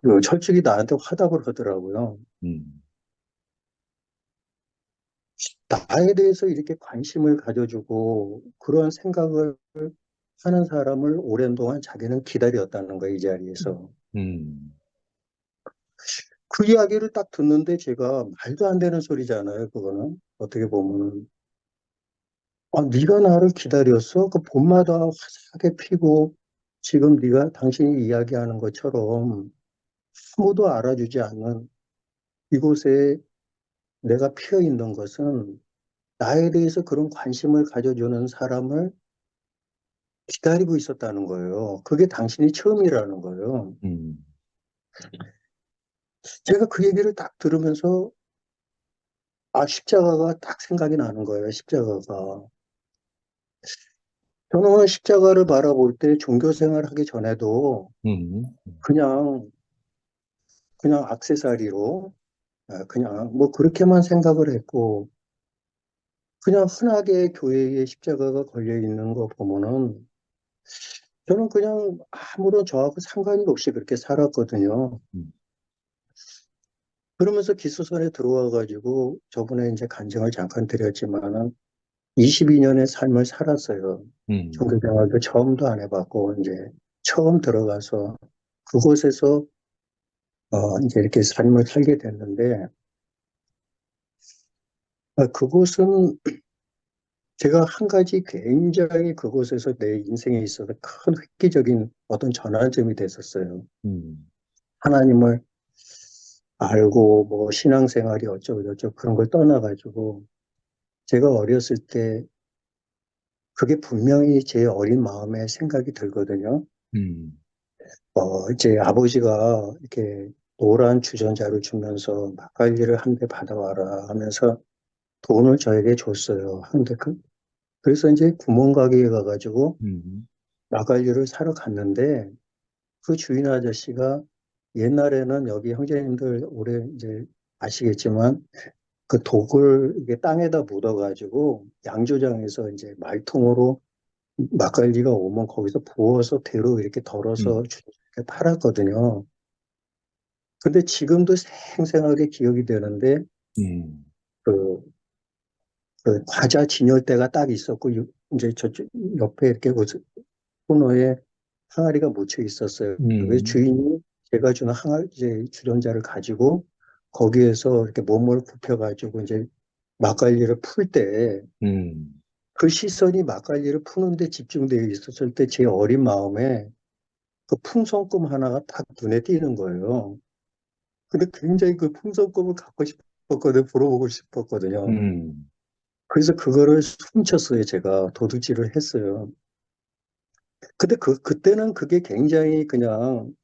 그 철쭉이 나한테 화답을 하더라고요. 나에 대해서 이렇게 관심을 가져주고 그런 생각을 하는 사람을 오랜 동안 자기는 기다렸다는 거예요, 이 자리에서. 그 이야기를 딱 듣는데 제가 말도 안 되는 소리잖아요, 그거는. 어떻게 보면은. 아, 네가 나를 기다렸어? 그 봄마다 화사하게 피고 지금 네가 당신이 이야기하는 것처럼 아무도 알아주지 않는 이곳에 내가 피어 있는 것은 나에 대해서 그런 관심을 가져주는 사람을 기다리고 있었다는 거예요. 그게 당신이 처음이라는 거예요. 제가 그 얘기를 딱 들으면서 십자가가 딱 생각이 나는 거예요. 십자가가. 저는 십자가를 바라볼 때 종교 생활 하기 전에도 그냥 액세서리로 그냥 뭐 그렇게만 생각을 했고 그냥 흔하게 교회에 십자가가 걸려 있는 거 보면은 저는 그냥 아무런 저하고 상관이 없이 그렇게 살았거든요. 그러면서 기수선에 들어와 가지고 저번에 이제 간증을 잠깐 드렸지만은 22년의 삶을 살았어요. 종교 생활도 처음도 안 해봤고 이제 처음 들어가서 그곳에서 이제 이렇게 삶을 살게 됐는데 그곳은 제가 한 가지 굉장히 그곳에서 내 인생에 있어서 큰 획기적인 어떤 전환점이 됐었어요. 하나님을 알고 뭐 신앙생활이 어쩌고 저쩌고 그런 걸 떠나가지고 제가 어렸을 때 그게 분명히 제 어린 마음에 생각이 들거든요. 이제 아버지가 이렇게 노란 주전자를 주면서 막걸리를 한 대 받아와라 하면서 돈을 저에게 줬어요. 그래서 이제 구멍가게에 가가지고 막걸리를 사러 갔는데 그 주인 아저씨가 옛날에는 여기 형제님들 오래 이제 아시겠지만 그 독을 이게 땅에다 묻어가지고 양조장에서 이제 말통으로 막걸리가 오면 거기서 부어서 대로 이렇게 덜어서 이렇게 팔았거든요. 근데 지금도 생생하게 기억이 되는데 그, 그 과자 진열대가 딱 있었고 이제 저쪽 옆에 이렇게 코너에 항아리가 묻혀 있었어요. 그래서 주인이 제가 주는 이제 주전자를 가지고 거기에서 이렇게 몸을 굽혀가지고 이제 막걸리를 풀 때 그 시선이 막걸리를 푸는데 집중되어 있었을 때 제 어린 마음에 그 풍선껌 하나가 딱 눈에 띄는 거예요. 근데 굉장히 그 풍선껌을 갖고 싶었거든요. 불어보고 싶었거든요. 그래서 그거를 훔쳤어요. 제가 도둑질을 했어요. 근데 그때는 그게 굉장히 그냥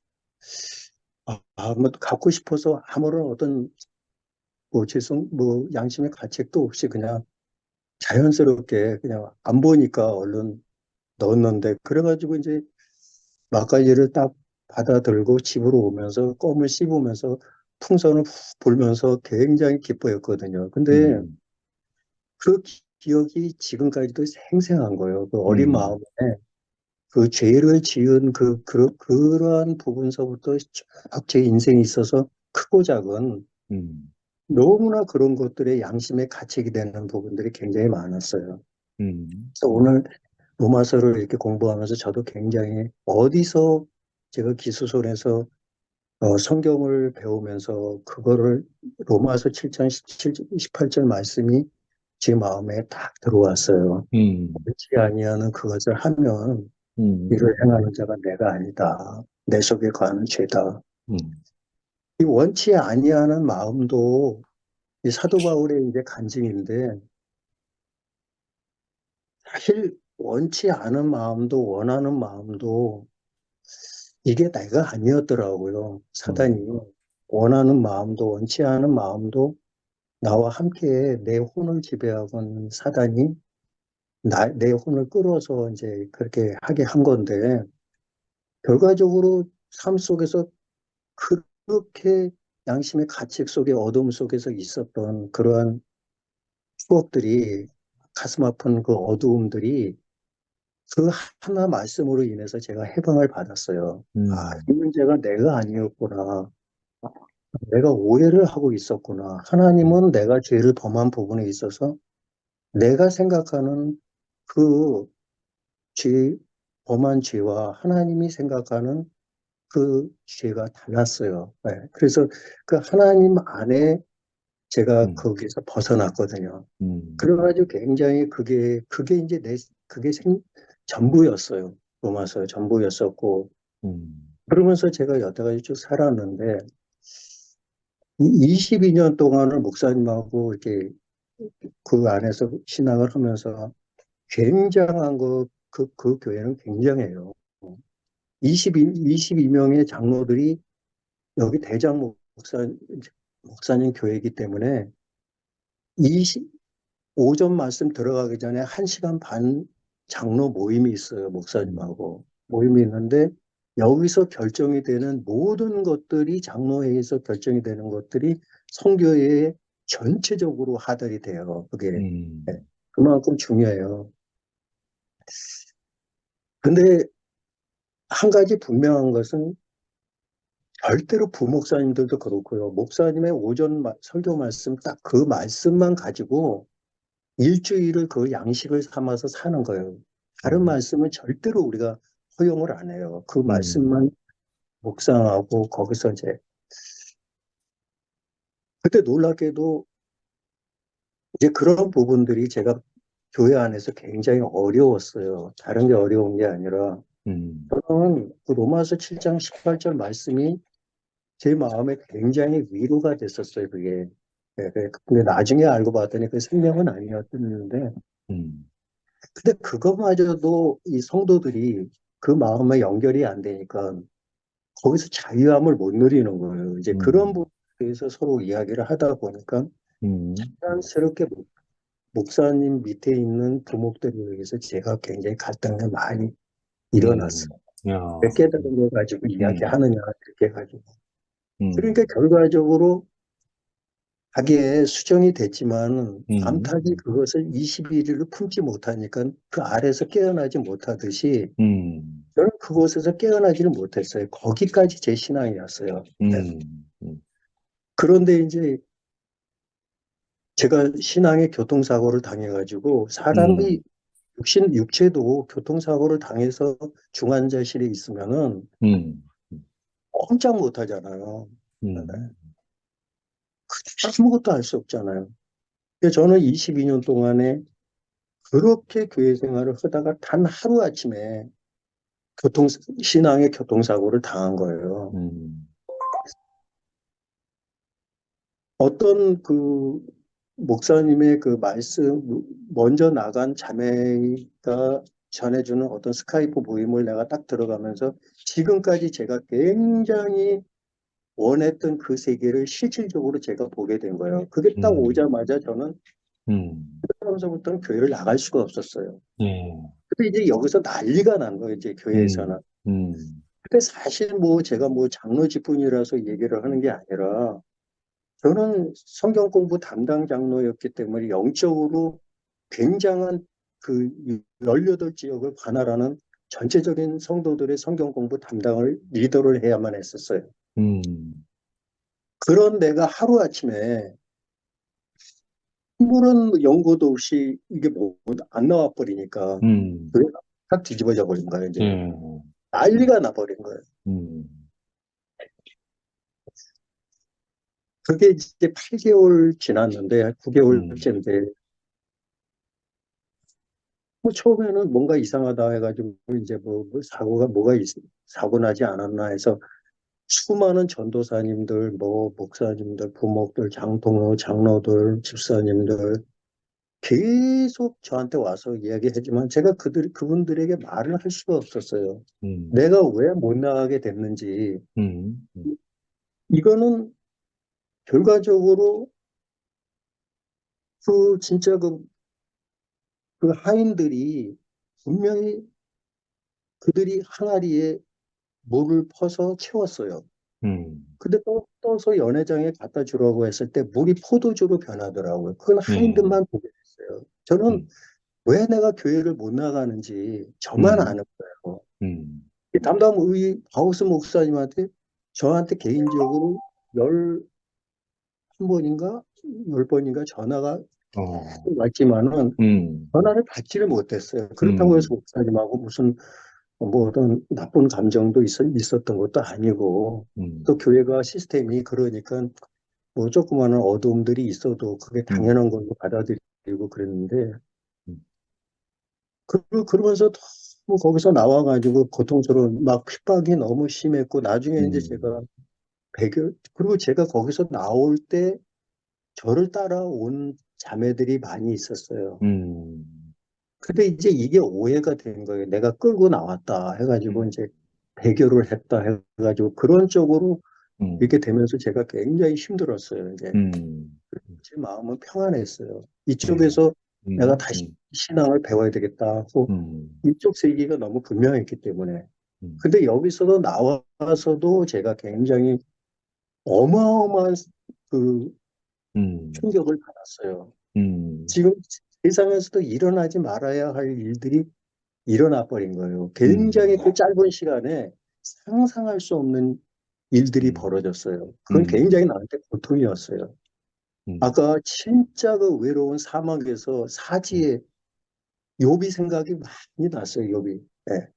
뭐 갖고 싶어서 아무런 어떤 뭐 뭐 양심의 가책도 없이 그냥 자연스럽게 그냥 안 보니까 얼른 넣었는데 그래가지고 이제 막걸리를 딱 받아들고 집으로 오면서 껌을 씹으면서 풍선을 훅 불면서 굉장히 기뻐했거든요. 근데 그 기억이 지금까지도 생생한 거예요. 그 어린 마음에 그 죄를 지은 그러한 부분서부터 쭉 제 인생에 있어서 크고 작은 너무나 그런 것들의 양심의 가책이 되는 부분들이 굉장히 많았어요. 그래서 오늘 로마서를 이렇게 공부하면서 저도 굉장히 어디서 제가 기수손에서 성경을 배우면서 그거를 로마서 7장 17, 18절 말씀이 제 마음에 딱 들어왔어요. 그렇지 아니하는 그것을 하면 이를 행하는 자가 내가 아니다. 내 속에 거하는 죄다. 이 원치 아니하는 마음도 이 사도 바울의 이제 간증인데 사실 원치 않은 마음도 원하는 마음도 이게 내가 아니었더라고요. 사단이 원하는 마음도 원치 않은 마음도 나와 함께 내 혼을 지배하건 사단이 내 혼을 끌어서 이제 그렇게 하게 한 건데 결과적으로 삶 속에서 그렇게 양심의 가책 속에 어둠 속에서 있었던 그러한 추억들이 가슴 아픈 그 어두움들이 그 하나 말씀으로 인해서 제가 해방을 받았어요. 아, 이 문제가 내가 아니었구나. 내가 오해를 하고 있었구나. 하나님은 내가 죄를 범한 부분에 있어서 내가 생각하는 그 죄, 범한 죄와 하나님이 생각하는 그 죄가 달랐어요. 네. 그래서 그 하나님 안에 제가 거기서 벗어났거든요. 그래가지고 굉장히 그게 이제 그게 전부였어요. 로마서 전부였었고, 그러면서 제가 여태까지 쭉 살았는데, 이 22년 동안을 목사님하고 이렇게 그 안에서 신앙을 하면서 굉장한 그 교회는 굉장해요. 22명의 장로들이 여기 목사님 교회이기 때문에 오전 말씀 들어가기 전에 1시간 반 장로 모임이 있어요. 목사님하고. 모임이 있는데 여기서 결정이 되는 모든 것들이 장로회에서 결정이 되는 것들이 성교회에 전체적으로 하달이 돼요. 그게 네. 그만큼 중요해요. 근데 한 가지 분명한 것은 절대로 부목사님들도 그렇고요. 목사님의 오전 설교 말씀 딱 그 말씀만 가지고 일주일을 그 양식을 삼아서 사는 거예요. 다른 말씀은 절대로 우리가 허용을 안 해요. 그 말씀만 묵상하고 거기서 이제 그때 놀랍게도 이제 그런 부분들이 제가 교회 안에서 굉장히 어려웠어요. 다른 게 어려운 게 아니라 저는 그 로마서 7장 18절 말씀이 제 마음에 굉장히 위로가 됐었어요. 그게. 네, 근데 나중에 알고 봤더니 그 생명은 아니었는데 근데 그것마저도 이 성도들이 그 마음에 연결이 안 되니까 거기서 자유함을 못 누리는 거예요. 이제 그런 부분에서 서로 이야기를 하다 보니까 자연스럽게 목사님 밑에 있는 부목들에 의해서 제가 굉장히 갈등이 많이 일어났어요. 몇 깨달은 걸 가지고 이야기하느냐 이렇게 해가지고. 그러니까 결과적으로 자기의 수정이 됐지만 암탉이 그것을 21일을 품지 못하니까 그 아래에서 깨어나지 못하듯이 저는 그곳에서 깨어나지를 못했어요. 거기까지 제 신앙이었어요. 네. 그런데 이제 제가 신앙의 교통사고를 당해가지고 사람이 육체도 교통사고를 당해서 중환자실에 있으면은 꼼짝 못하잖아요. 네. 아무것도 할 수 없잖아요. 그래서 저는 22년 동안에 그렇게 교회 생활을 하다가 단 하루아침에 신앙의 교통사고를 당한 거예요. 어떤 그 목사님의 그 말씀, 먼저 나간 자매가 전해주는 어떤 스카이프 모임을 내가 딱 들어가면서 지금까지 제가 굉장히 원했던 그 세계를 실질적으로 제가 보게 된 거예요. 그게 딱 오자마자 저는 그러면서부터는 교회를 나갈 수가 없었어요. 근데 이제 여기서 난리가 난 거예요, 이제 교회에서는. 근데 사실 뭐 제가 뭐 장로 직분이라서 얘기를 하는 게 아니라 저는 성경 공부 담당 장로였기 때문에 영적으로 굉장한 그 18지역을 관할하는 전체적인 성도들의 성경 공부 담당을 리더를 해야만 했었어요. 그런 내가 하루아침에 아무런 연고도 없이 이게 뭐 안 나와 버리니까 교회가 확 뒤집어져 버린 거예요, 이제. 예. 난리가 나버린 거예요. 그게 이제 8개월 지났는데, 9개월째인데, 뭐 처음에는 뭔가 이상하다 해가지고 이제 뭐 사고 나지 않았나 해서 수많은 전도사님들, 뭐 목사님들, 부목들, 장로들, 집사님들 계속 저한테 와서 이야기하지만 제가 그분들에게 말을 할 수가 없었어요. 내가 왜 못 나가게 됐는지. 이거는 결과적으로 진짜 그 하인들이 분명히 그들이 항아리에 물을 퍼서 채웠어요. 근데 떠서 연회장에 갖다 주라고 했을 때 물이 포도주로 변하더라고요. 그건 하인들만 보게 됐어요. 저는 왜 내가 교회를 못 나가는지 저만 아는 거예요. 담당 바우스 목사님한테 저한테 개인적으로 11번인가 10번인가 전화가 왔지만은 전화를 받지를 못했어요. 그렇다고 해서 목사님하고 무슨 뭐 어떤 나쁜 감정도 있었던 것도 아니고 또 교회가 시스템이 그러니까 뭐 조그마한 어두움들이 있어도 그게 당연한 걸로 받아들이고 그랬는데 그러면서 너무 거기서 나와가지고 고통스러운 막 핍박이 너무 심했고 나중에 이제 제가 그리고 제가 거기서 나올 때 저를 따라온 자매들이 많이 있었어요. 근데 이제 이게 오해가 된 거예요. 내가 끌고 나왔다 해가지고 이제 배교를 했다 해가지고 그런 쪽으로 이렇게 되면서 제가 굉장히 힘들었어요. 이제 제 마음은 평안했어요. 이쪽에서 내가 다시 신앙을 배워야 되겠다 하고 이쪽 세계가 너무 분명했기 때문에. 근데 여기서도 나와서도 제가 굉장히 어마어마한 그 충격을 받았어요. 지금 세상에서도 일어나지 말아야 할 일들이 일어나 버린 거예요. 굉장히 그 짧은 시간에 상상할 수 없는 일들이 벌어졌어요. 그건 굉장히 나한테 고통이었어요. 아까 진짜 그 외로운 사막에서 사지에 욥이 생각이 많이 났어요, 욥이. 예.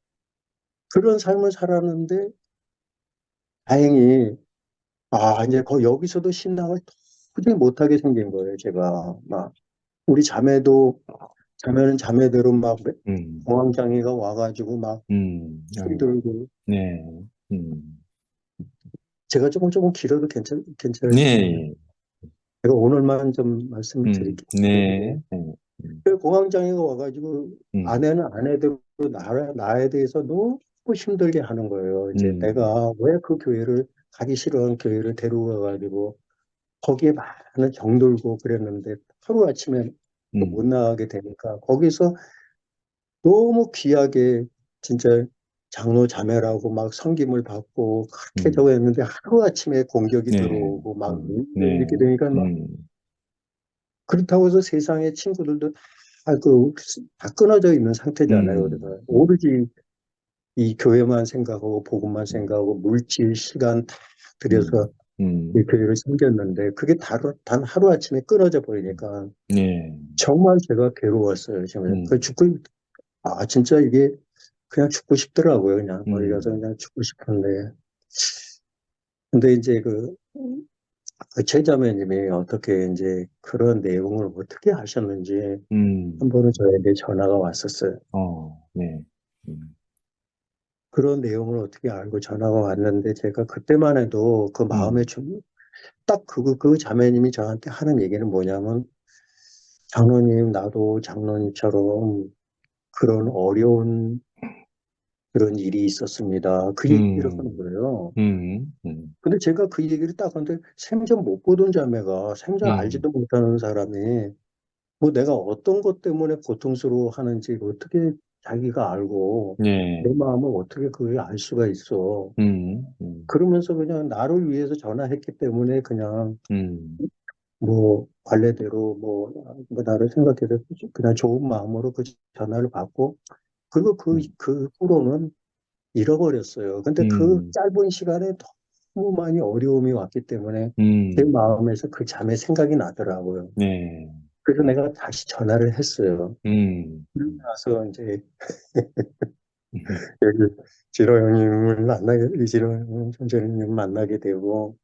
그런 삶을 살았는데 다행히 이제 여기서도 신앙을 도저히 못하게 생긴 거예요, 제가. 막 우리 자매는 자매대로 막 공황장애가 와가지고 막 힘들고. 네. 제가 조금 길어도 괜찮을까요? 네. 제가 오늘만 좀 말씀드릴게요. 네. 그 공황장애가 와가지고 아내는 아내대로 나에 대해서 너무 힘들게 하는 거예요. 이제 내가 왜 그 교회를 가기 싫어하는 교회를 데려가가지고 거기에 많은 정들고 그랬는데 하루아침에 또 못 나가게 되니까 거기서 너무 귀하게 진짜 장로 자매라고 막 섬김을 받고 그렇게 저거 했는데 하루아침에 공격이 네. 들어오고 막 네. 이렇게 되니까 막 그렇다고 해서 세상의 친구들도 다 끊어져 있는 상태잖아요. 그래서 오로지 이 교회만 생각하고 복음만 생각하고 물질, 시간 다 들여서 이 교회를 섬겼는데 그게 단 하루아침에 끊어져 버리니까 네. 정말 제가 괴로웠어요. 정말. 진짜 이게 그냥 죽고 싶더라고요. 그냥 거기 가서 그냥 죽고 싶은데. 근데 이제 그 최자매님이 어떻게 이제 그런 내용을 어떻게 하셨는지 한 번은 저에게 전화가 왔었어요. 네. 그런 내용을 어떻게 알고 전화가 왔는데 제가 그때만 해도 그 마음에 딱 그 자매님이 저한테 하는 얘기는 뭐냐면 장로님, 나도 장로님처럼 그런 어려운 그런 일이 있었습니다. 그 얘기를 하는 거예요. 근데 제가 그 얘기를 딱 하는데 생전 못 보던 자매가 생전 알지도 못하는 사람이 뭐 내가 어떤 것 때문에 고통스러워 하는지 어떻게 자기가 알고 네. 내 마음을 어떻게 그걸 알 수가 있어. 그러면서 그냥 나를 위해서 전화했기 때문에 그냥 뭐 관례대로 뭐 나를 생각해서 그냥 좋은 마음으로 그 전화를 받고 그리고 그 후로는 잃어버렸어요. 근데 그 짧은 시간에 너무 많이 어려움이 왔기 때문에 제 마음에서 그 자매 생각이 나더라고요. 네. 그래서 내가 다시 전화를 했어요. 그러고 음, 나서 이제 여기 지로 형님을 만나게, 지로 선생님 만나게 되고,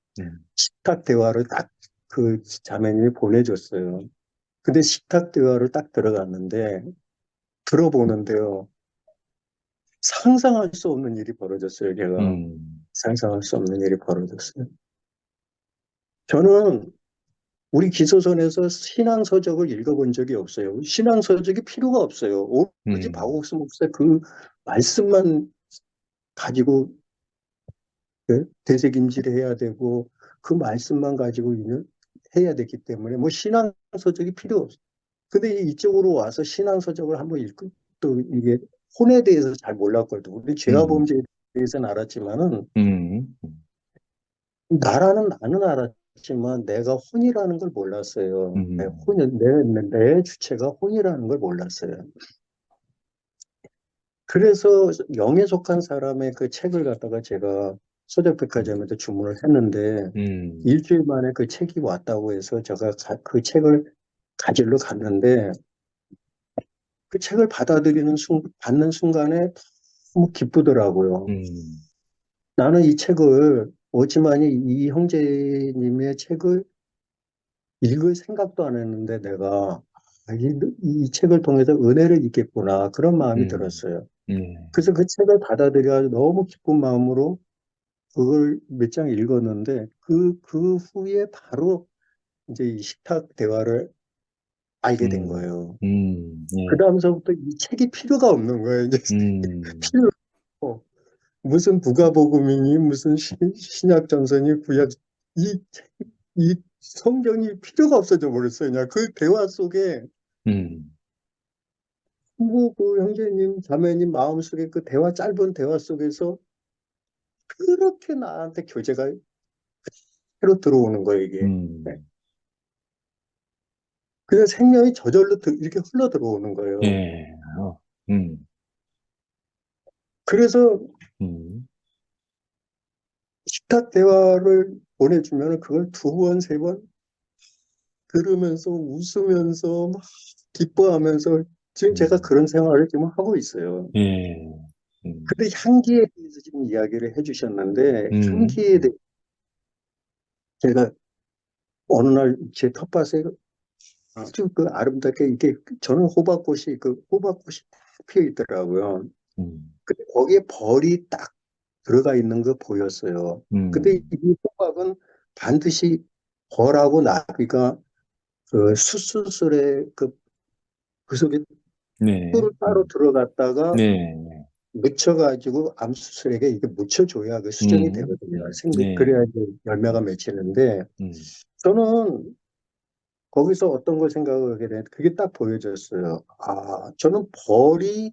식탁 대화를 딱 그 자매님이 보내줬어요. 근데 식탁 대화를 딱 들어갔는데, 들어보는데요. 상상할 수 없는 일이 벌어졌어요, 제가. 상상할 수 없는 일이 벌어졌어요. 저는 우리 기소선에서 신앙서적을 읽어본 적이 없어요. 신앙서적이 필요가 없어요. 오로지 박옥수 목사 그 말씀만 가지고 되새김질해야 되고 그 말씀만 가지고 해야 되기 때문에 뭐 신앙서적이 필요 없어요. 근데 이쪽으로 와서 신앙서적을 한번 읽고 또 이게 혼에 대해서 잘 몰랐거든요. 우리 죄와 범죄에 대해서는 알았지만은 나는 알았지만 내가 혼이라는 걸 몰랐어요. 내 주체가 혼이라는 걸 몰랐어요. 그래서 영에 속한 사람의 그 책을 갖다가 제가 서적백화점에서 주문을 했는데 일주일 만에 그 책이 왔다고 해서 제가 그 책을 가지러 갔는데 그 책을 받는 순간에 너무 기쁘더라고요. 나는 이 책을 오지만이 이 형제님의 책을 읽을 생각도 안 했는데 내가 이 책을 통해서 은혜를 입겠구나 그런 마음이 들었어요. 그래서 그 책을 받아들여 너무 기쁜 마음으로 그걸 몇 장 읽었는데 그 후에 바로 이제 이 식탁 대화를 알게 된 거예요. 그 다음서부터 이 책이 필요가 없는 거예요. 이제 필요 없고 무슨 누가복음이니 무슨 신약 전선이 구약 이, 이 성경이 필요가 없어져 버렸어요. 그냥 그 대화 속에 그 형제님 자매님 마음속에 그 짧은 대화 속에서 그렇게 나한테 교제가 새로 들어오는 거예요, 이게. 네. 그냥 생명이 저절로 이렇게 흘러 들어오는 거예요. 예, 그래서 식탁 대화를 보내주면 그걸 2번, 3번 들으면서 웃으면서 막 기뻐하면서 지금 제가 그런 생활을 지금 하고 있어요. 예, 근데 향기에 대해서 지금 이야기를 해주셨는데 향기에 대해 제가 어느 날 제 텃밭에 아주 그 아름답게 이게 저는 호박꽃이 딱 피어 있더라고요. 근데 거기에 벌이 딱 들어가 있는 거 보였어요. 근데 이 호박은 반드시 벌하고 나비가 그 수술에 그 속에 네, 꿀을 따로 들어갔다가 네, 묻혀가지고 암수술에게 이게 묻혀줘야 그 수정이 되거든요. 네, 그래야 이제 열매가 맺히는데 저는 거기서 어떤 걸 생각을 하게 돼 그게 딱 보여졌어요. 아, 저는 벌이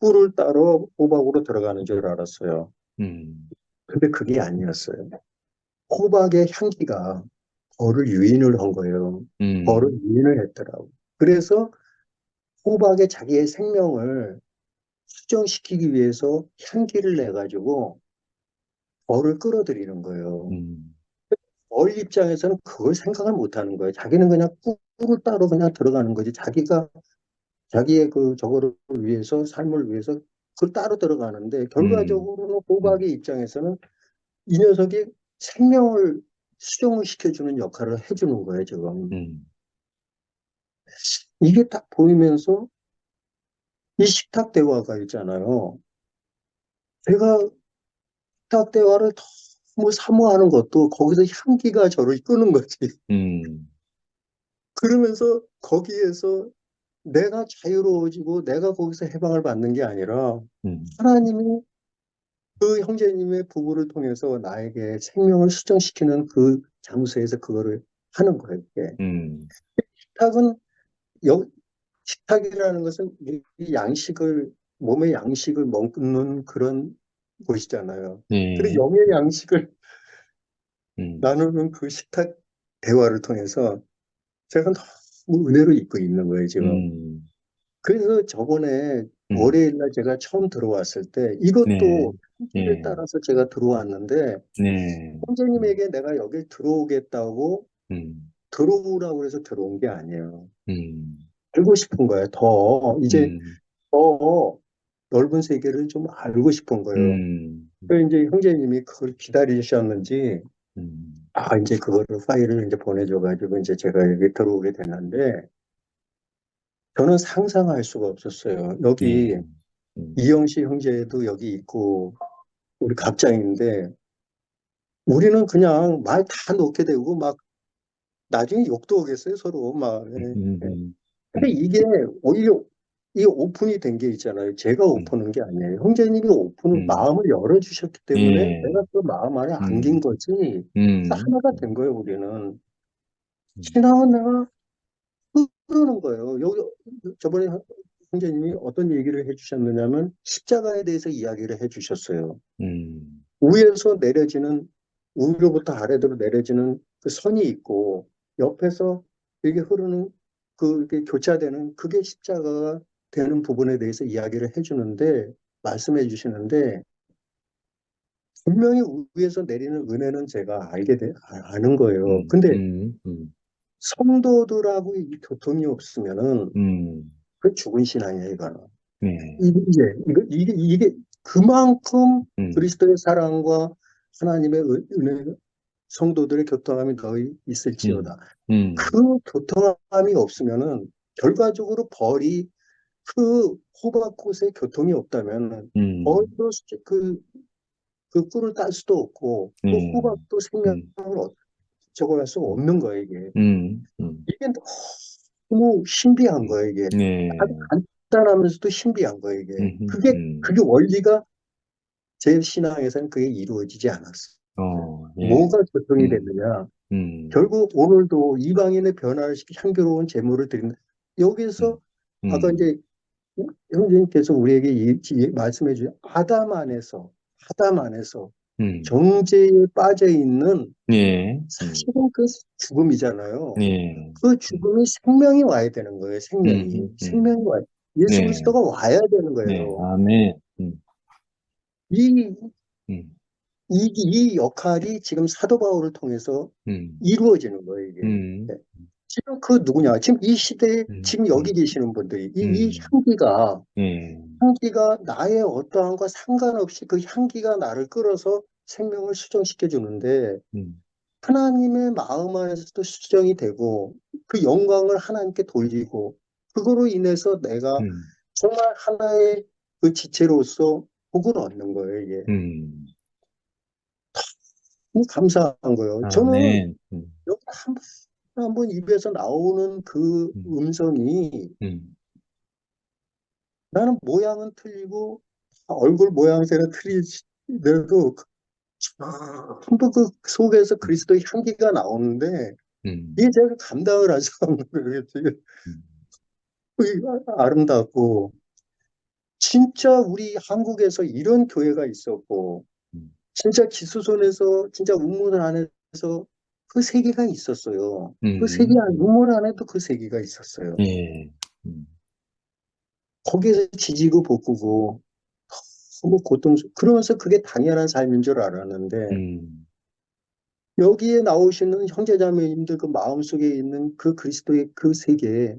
꿀을 따러 호박으로 들어가는 줄 알았어요. 근데 그게 아니었어요. 호박의 향기가 벌을 유인을 한 거예요. 벌을 유인을 했더라고. 그래서 호박의 자기의 생명을 수정시키기 위해서 향기를 내가지고 벌을 끌어들이는 거예요. 벌 입장에서는 그걸 생각을 못 하는 거예요. 자기는 그냥 꿀을 따러 그냥 들어가는 거지. 자기의 그 저거를 위해서, 삶을 위해서 그걸 따로 들어가는데, 결과적으로는 호박의 입장에서는 이 녀석이 생명을 수정을 시켜주는 역할을 해주는 거예요, 지금. 이게 딱 보이면서 이 식탁 대화가 있잖아요. 제가 식탁 대화를 너무 사모하는 것도 거기서 향기가 저를 끄는 거지. 그러면서 거기에서 내가 자유로워지고 내가 거기서 해방을 받는 게 아니라 하나님이 그 형제님의 부부를 통해서 나에게 생명을 수정시키는 그 장소에서 그거를 하는 거예요. 이게. 식탁은 식탁이라는 것은 이 몸의 양식을 먹는 그런 곳이잖아요. 근데 네, 영의 양식을 나누는 그 식탁 대화를 통해서 제가 너무 은혜를 입고 있는 거예요, 지금. 그래서 저번에 월요일 날 제가 처음 들어왔을 때 네, 이것도 예, 한기를 따라서 제가 들어왔는데 네, 형제님에게 내가 여길 들어오겠다고 들어오라고 해서 들어온 게 아니에요. 알고 싶은 거예요. 이제 더 넓은 세계를 좀 알고 싶은 거예요. 그래서 이제 형제님이 그걸 기다리셨는지, 이제 그거를 파일을 이제 보내줘가지고 이제 제가 여기 들어오게 됐는데, 저는 상상할 수가 없었어요. 여기 이영시 형제도 여기 있고, 우리 갑장인데, 우리는 그냥 말 다 놓게 되고, 막, 나중에 욕도 오겠어요, 서로. 막. 근데 이게 오히려 이 오픈이 된 게 있잖아요. 제가 오픈한 게 아니에요. 형제님이 오픈을, 마음을 열어주셨기 때문에 내가 그 마음 안에 안긴 거지. 하나가 된 거예요, 우리는. 신앙은 내가 흐르는 거예요. 여기, 저번에 형제님이 어떤 얘기를 해주셨느냐면, 십자가에 대해서 이야기를 해주셨어요. 위에서 내려지는, 위로부터 아래로 내려지는 그 선이 있고, 옆에서 이게 흐르는, 이게 교차되는, 그게 십자가가 되는 부분에 대해서 이야기를 해주는데, 말씀해 주시는데, 분명히 위에서 내리는 은혜는 제가 아는 거예요. 근데 성도들하고 이 교통이 없으면은, 그 죽은 신앙이에요, 이거는. 이게 그만큼 그리스도의 사랑과 하나님의 은혜, 성도들의 교통함이 더 있을지어다. 그 교통함이 없으면은 결과적으로 벌이 그 호박꽃에 교통이 없다면 벌도 그 꿀을 딸 수도 없고 그 호박도 생명을 저거할 수 없는 거예요, 이게. 이게 너무 신비한 거예요, 이게. 간단하면서도 신비한 거예요, 이게. 그게 원리가 제 신앙에서는 그게 이루어지지 않았어. 뭐가 교통이 됐느냐. 결국 오늘도 이방인의 변화를 시키 향기로운 제물을 드린다. 여기서 아까 이제 형제님께서 우리에게 말씀해 주신 아담 안에서 정죄에 빠져 있는 사실은 그 죽음이잖아요. 그 죽음이 생명이 와야 되는 거예요. 생명이 와야. 예수 그리스도가 와야 되는 거예요. 아멘. 이 역할이 지금 사도 바울을 통해서 이루어지는 거예요, 이게. 네. 지금 그 누구냐? 지금 이 시대에 지금 여기 계시는 분들이 이 향기가 나의 어떠함과 상관없이 그 향기가 나를 끌어서 생명을 수정시켜 주는데 하나님의 마음 안에서도 수정이 되고 그 영광을 하나님께 돌리고 그거로 인해서 내가 정말 하나의 그 지체로서 복을 얻는 거예요, 이게. 너무 감사한 거예요. 저는 아멘. 여기 한번 입에서 나오는 그 음성이 나는 모양은 틀리고 얼굴 모양새는 틀리더라도 전부 그 속에서 그리스도의 향기가 나오는데 이게 제가 감당을 하지 않는 거예요. 지금 아름답고 진짜 우리 한국에서 이런 교회가 있었고 진짜 기수손에서 진짜 우물 안에서 그 세계가 있었어요. 그 세계 우물 안에도 그 세계가 있었어요. 거기에서 지지고 볶고 너무 그러면서 그게 당연한 삶인 줄 알았는데 여기에 나오시는 형제자매님들 그 마음속에 있는 그 그리스도의 그 세계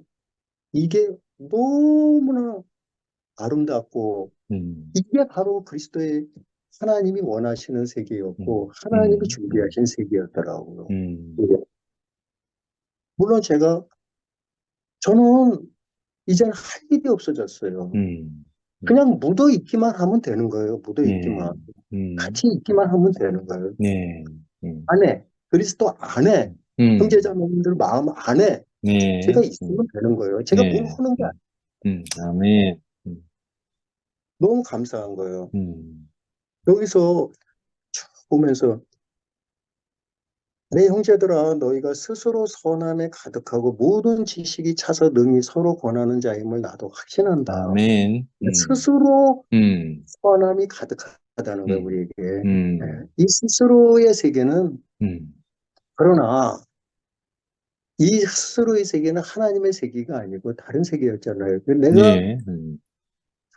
이게 너무나 아름답고 이게 바로 그리스도의 하나님이 원하시는 세계였고 하나님이 준비하신 세계였더라고요. 물론 저는 이제는 할 일이 없어졌어요. 그냥 묻어 있기만 하면 되는 거예요. 묻어 있기만. 같이 있기만 하면 되는 거예요. 안에, 그리스도 안에, 형제자매님들 마음 안에 제가 있으면 되는 거예요. 제가 뭘 하는 게 아니에요. 아멘. 너무 감사한 거예요. 여기서 쭉 보면서 내 형제들아 너희가 스스로 선함에 가득하고 모든 지식이 차서 능히 서로 권하는 자임을 나도 확신한다. 아멘. 스스로 선함이 가득하다는 거예요, 우리에게. 네. 이 스스로의 세계는 그러나 이 스스로의 세계는 하나님의 세계가 아니고 다른 세계였잖아요. 내가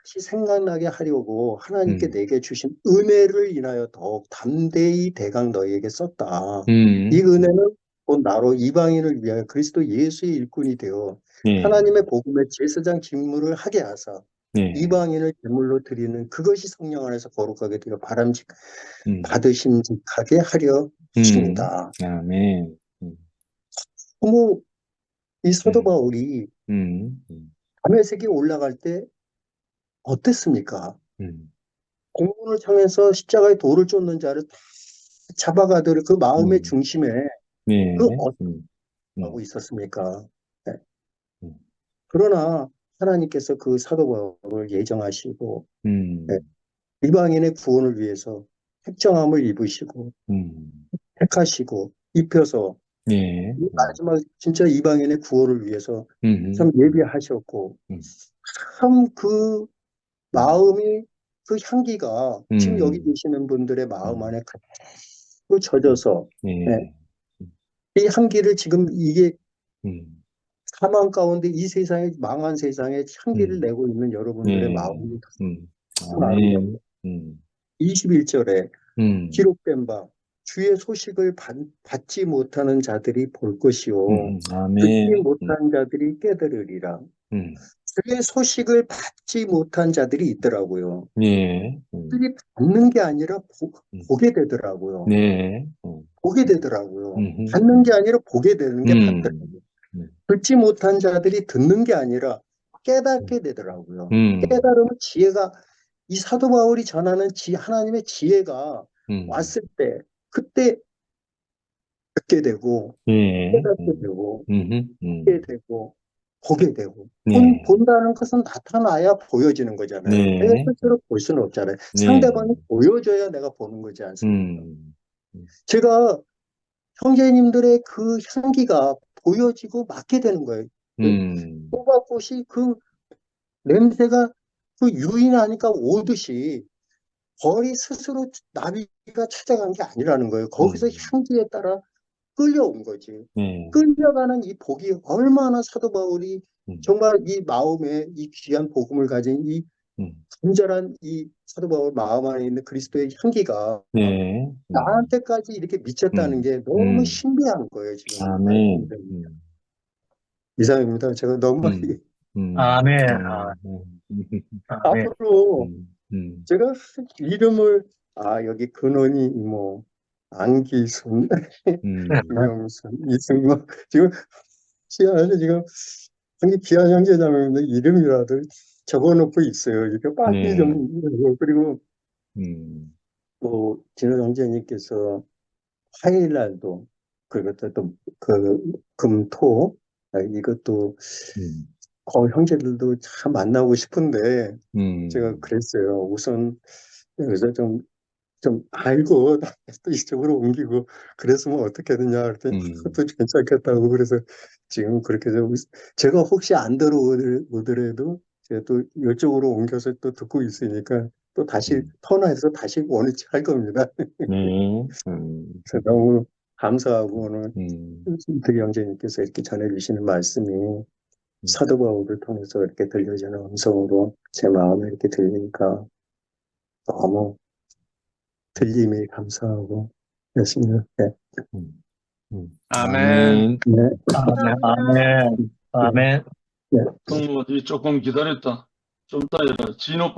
다시 생각나게 하려고 하나님께 내게 주신 은혜를 인하여 더욱 담대히 대강 너희에게 썼다. 이 은혜는 곧 나로 이방인을 위하여 그리스도 예수의 일꾼이 되어 예. 하나님의 복음의 제사장 직무를 하게 하사 예. 이방인을 제물로 드리는 그것이 성령 안에서 거룩하게 되어 받으심직하게 하려 하십니다. 아멘. 뭐 이 사도 바울이 다메섹에 올라갈 때 어땠습니까? 공문을 향해서 십자가에 돌을 쫓는 자를 다 잡아가도록 그 마음의 중심에 예. 그 어떤 하고 있었습니까? 네. 그러나 하나님께서 그 사도 바울을 예정하시고 네. 이방인의 구원을 위해서 택정함을 입으시고 택하시고 입혀서 예. 마지막 진짜 이방인의 구원을 위해서 참 예비하셨고 참 그 마음이 그 향기가 지금 여기 계시는 분들의 마음 안에 그대로 젖어서 네. 이 향기를 지금 이게 사망 가운데 이 세상에 망한 세상에 향기를 내고 있는 여러분들의 마음이 아멘. 21절에 기록된 바 주의 소식을 받지 못하는 자들이 볼 것이요 듣지 아멘. 못한 자들이 깨달으리라. 주의 소식을 받지 못한 자들이 있더라고요. 예. 그들이 받는 게 아니라 보게 되더라고요. 네. 보게 되더라고요. 받는 게 아니라 보게 되는 게 받더라고요. 듣지 못한 자들이 듣는 게 아니라 깨닫게 되더라고요. 깨달으면 지혜가 이 사도 바울이 전하는 하나님의 지혜가 왔을 때 그때 듣게 되고 예. 깨닫게 되고 듣게 되고 보게 되고 네. 본다는 것은 나타나야 보여지는 거잖아요. 네. 내가 스스로 볼 수는 없잖아요. 네. 상대방이 보여줘야 내가 보는 거지 않습니까? 제가 형제님들의 그 향기가 보여지고 맡게 되는 거예요. 호박꽃이 그 냄새가 그 유인하니까 오듯이 벌이 스스로 나비가 찾아간 게 아니라는 거예요. 거기서 향기에 따라 끌려온 거지. 끌려가는 이 복이 얼마나 사도 바울이 정말 이 마음에 이 귀한 복음을 가진 이 간절한 이 사도 바울 마음 안에 있는 그리스도의 향기가 네. 나한테까지 이렇게 미쳤다는 게 너무 신비한 거예요, 지금. 아멘. 이상입니다. 제가 너무 많이 아멘. 앞으로 제가 이름을 여기 근원이 뭐 안기순, 김영순, 이승만 지금 시안에 지금 귀한 형제자매인데 이름이라도 적어놓고 있어요. 이렇게 빨리 좀 그리고 뭐 진호 형제님께서 화요일 날도 그것도 또 그 금토 이것도 형제들도 참 만나고 싶은데 제가 그랬어요. 우선 여기서 좀 알고 또 이쪽으로 옮기고 그랬으면 어떻게 되냐 그랬더니 그것도 괜찮겠다고 그래서 지금 그렇게 해서 제가 혹시 안 들어오더라도 제가 또 이쪽으로 옮겨서 또 듣고 있으니까 또 다시 터너해서 다시 원위치 할 겁니다. 그래서 너무 감사하고 오늘 득 형제님께서 이렇게 전해주시는 말씀이 사도 바울을 통해서 이렇게 들려지는 음성으로 제 마음에 이렇게 들리니까 너무 들림이 감사하고 그렇습니다. 네. 아멘. 네. 아멘. 아멘. 네. 성모지 조금 기다렸다. 좀 이따 진호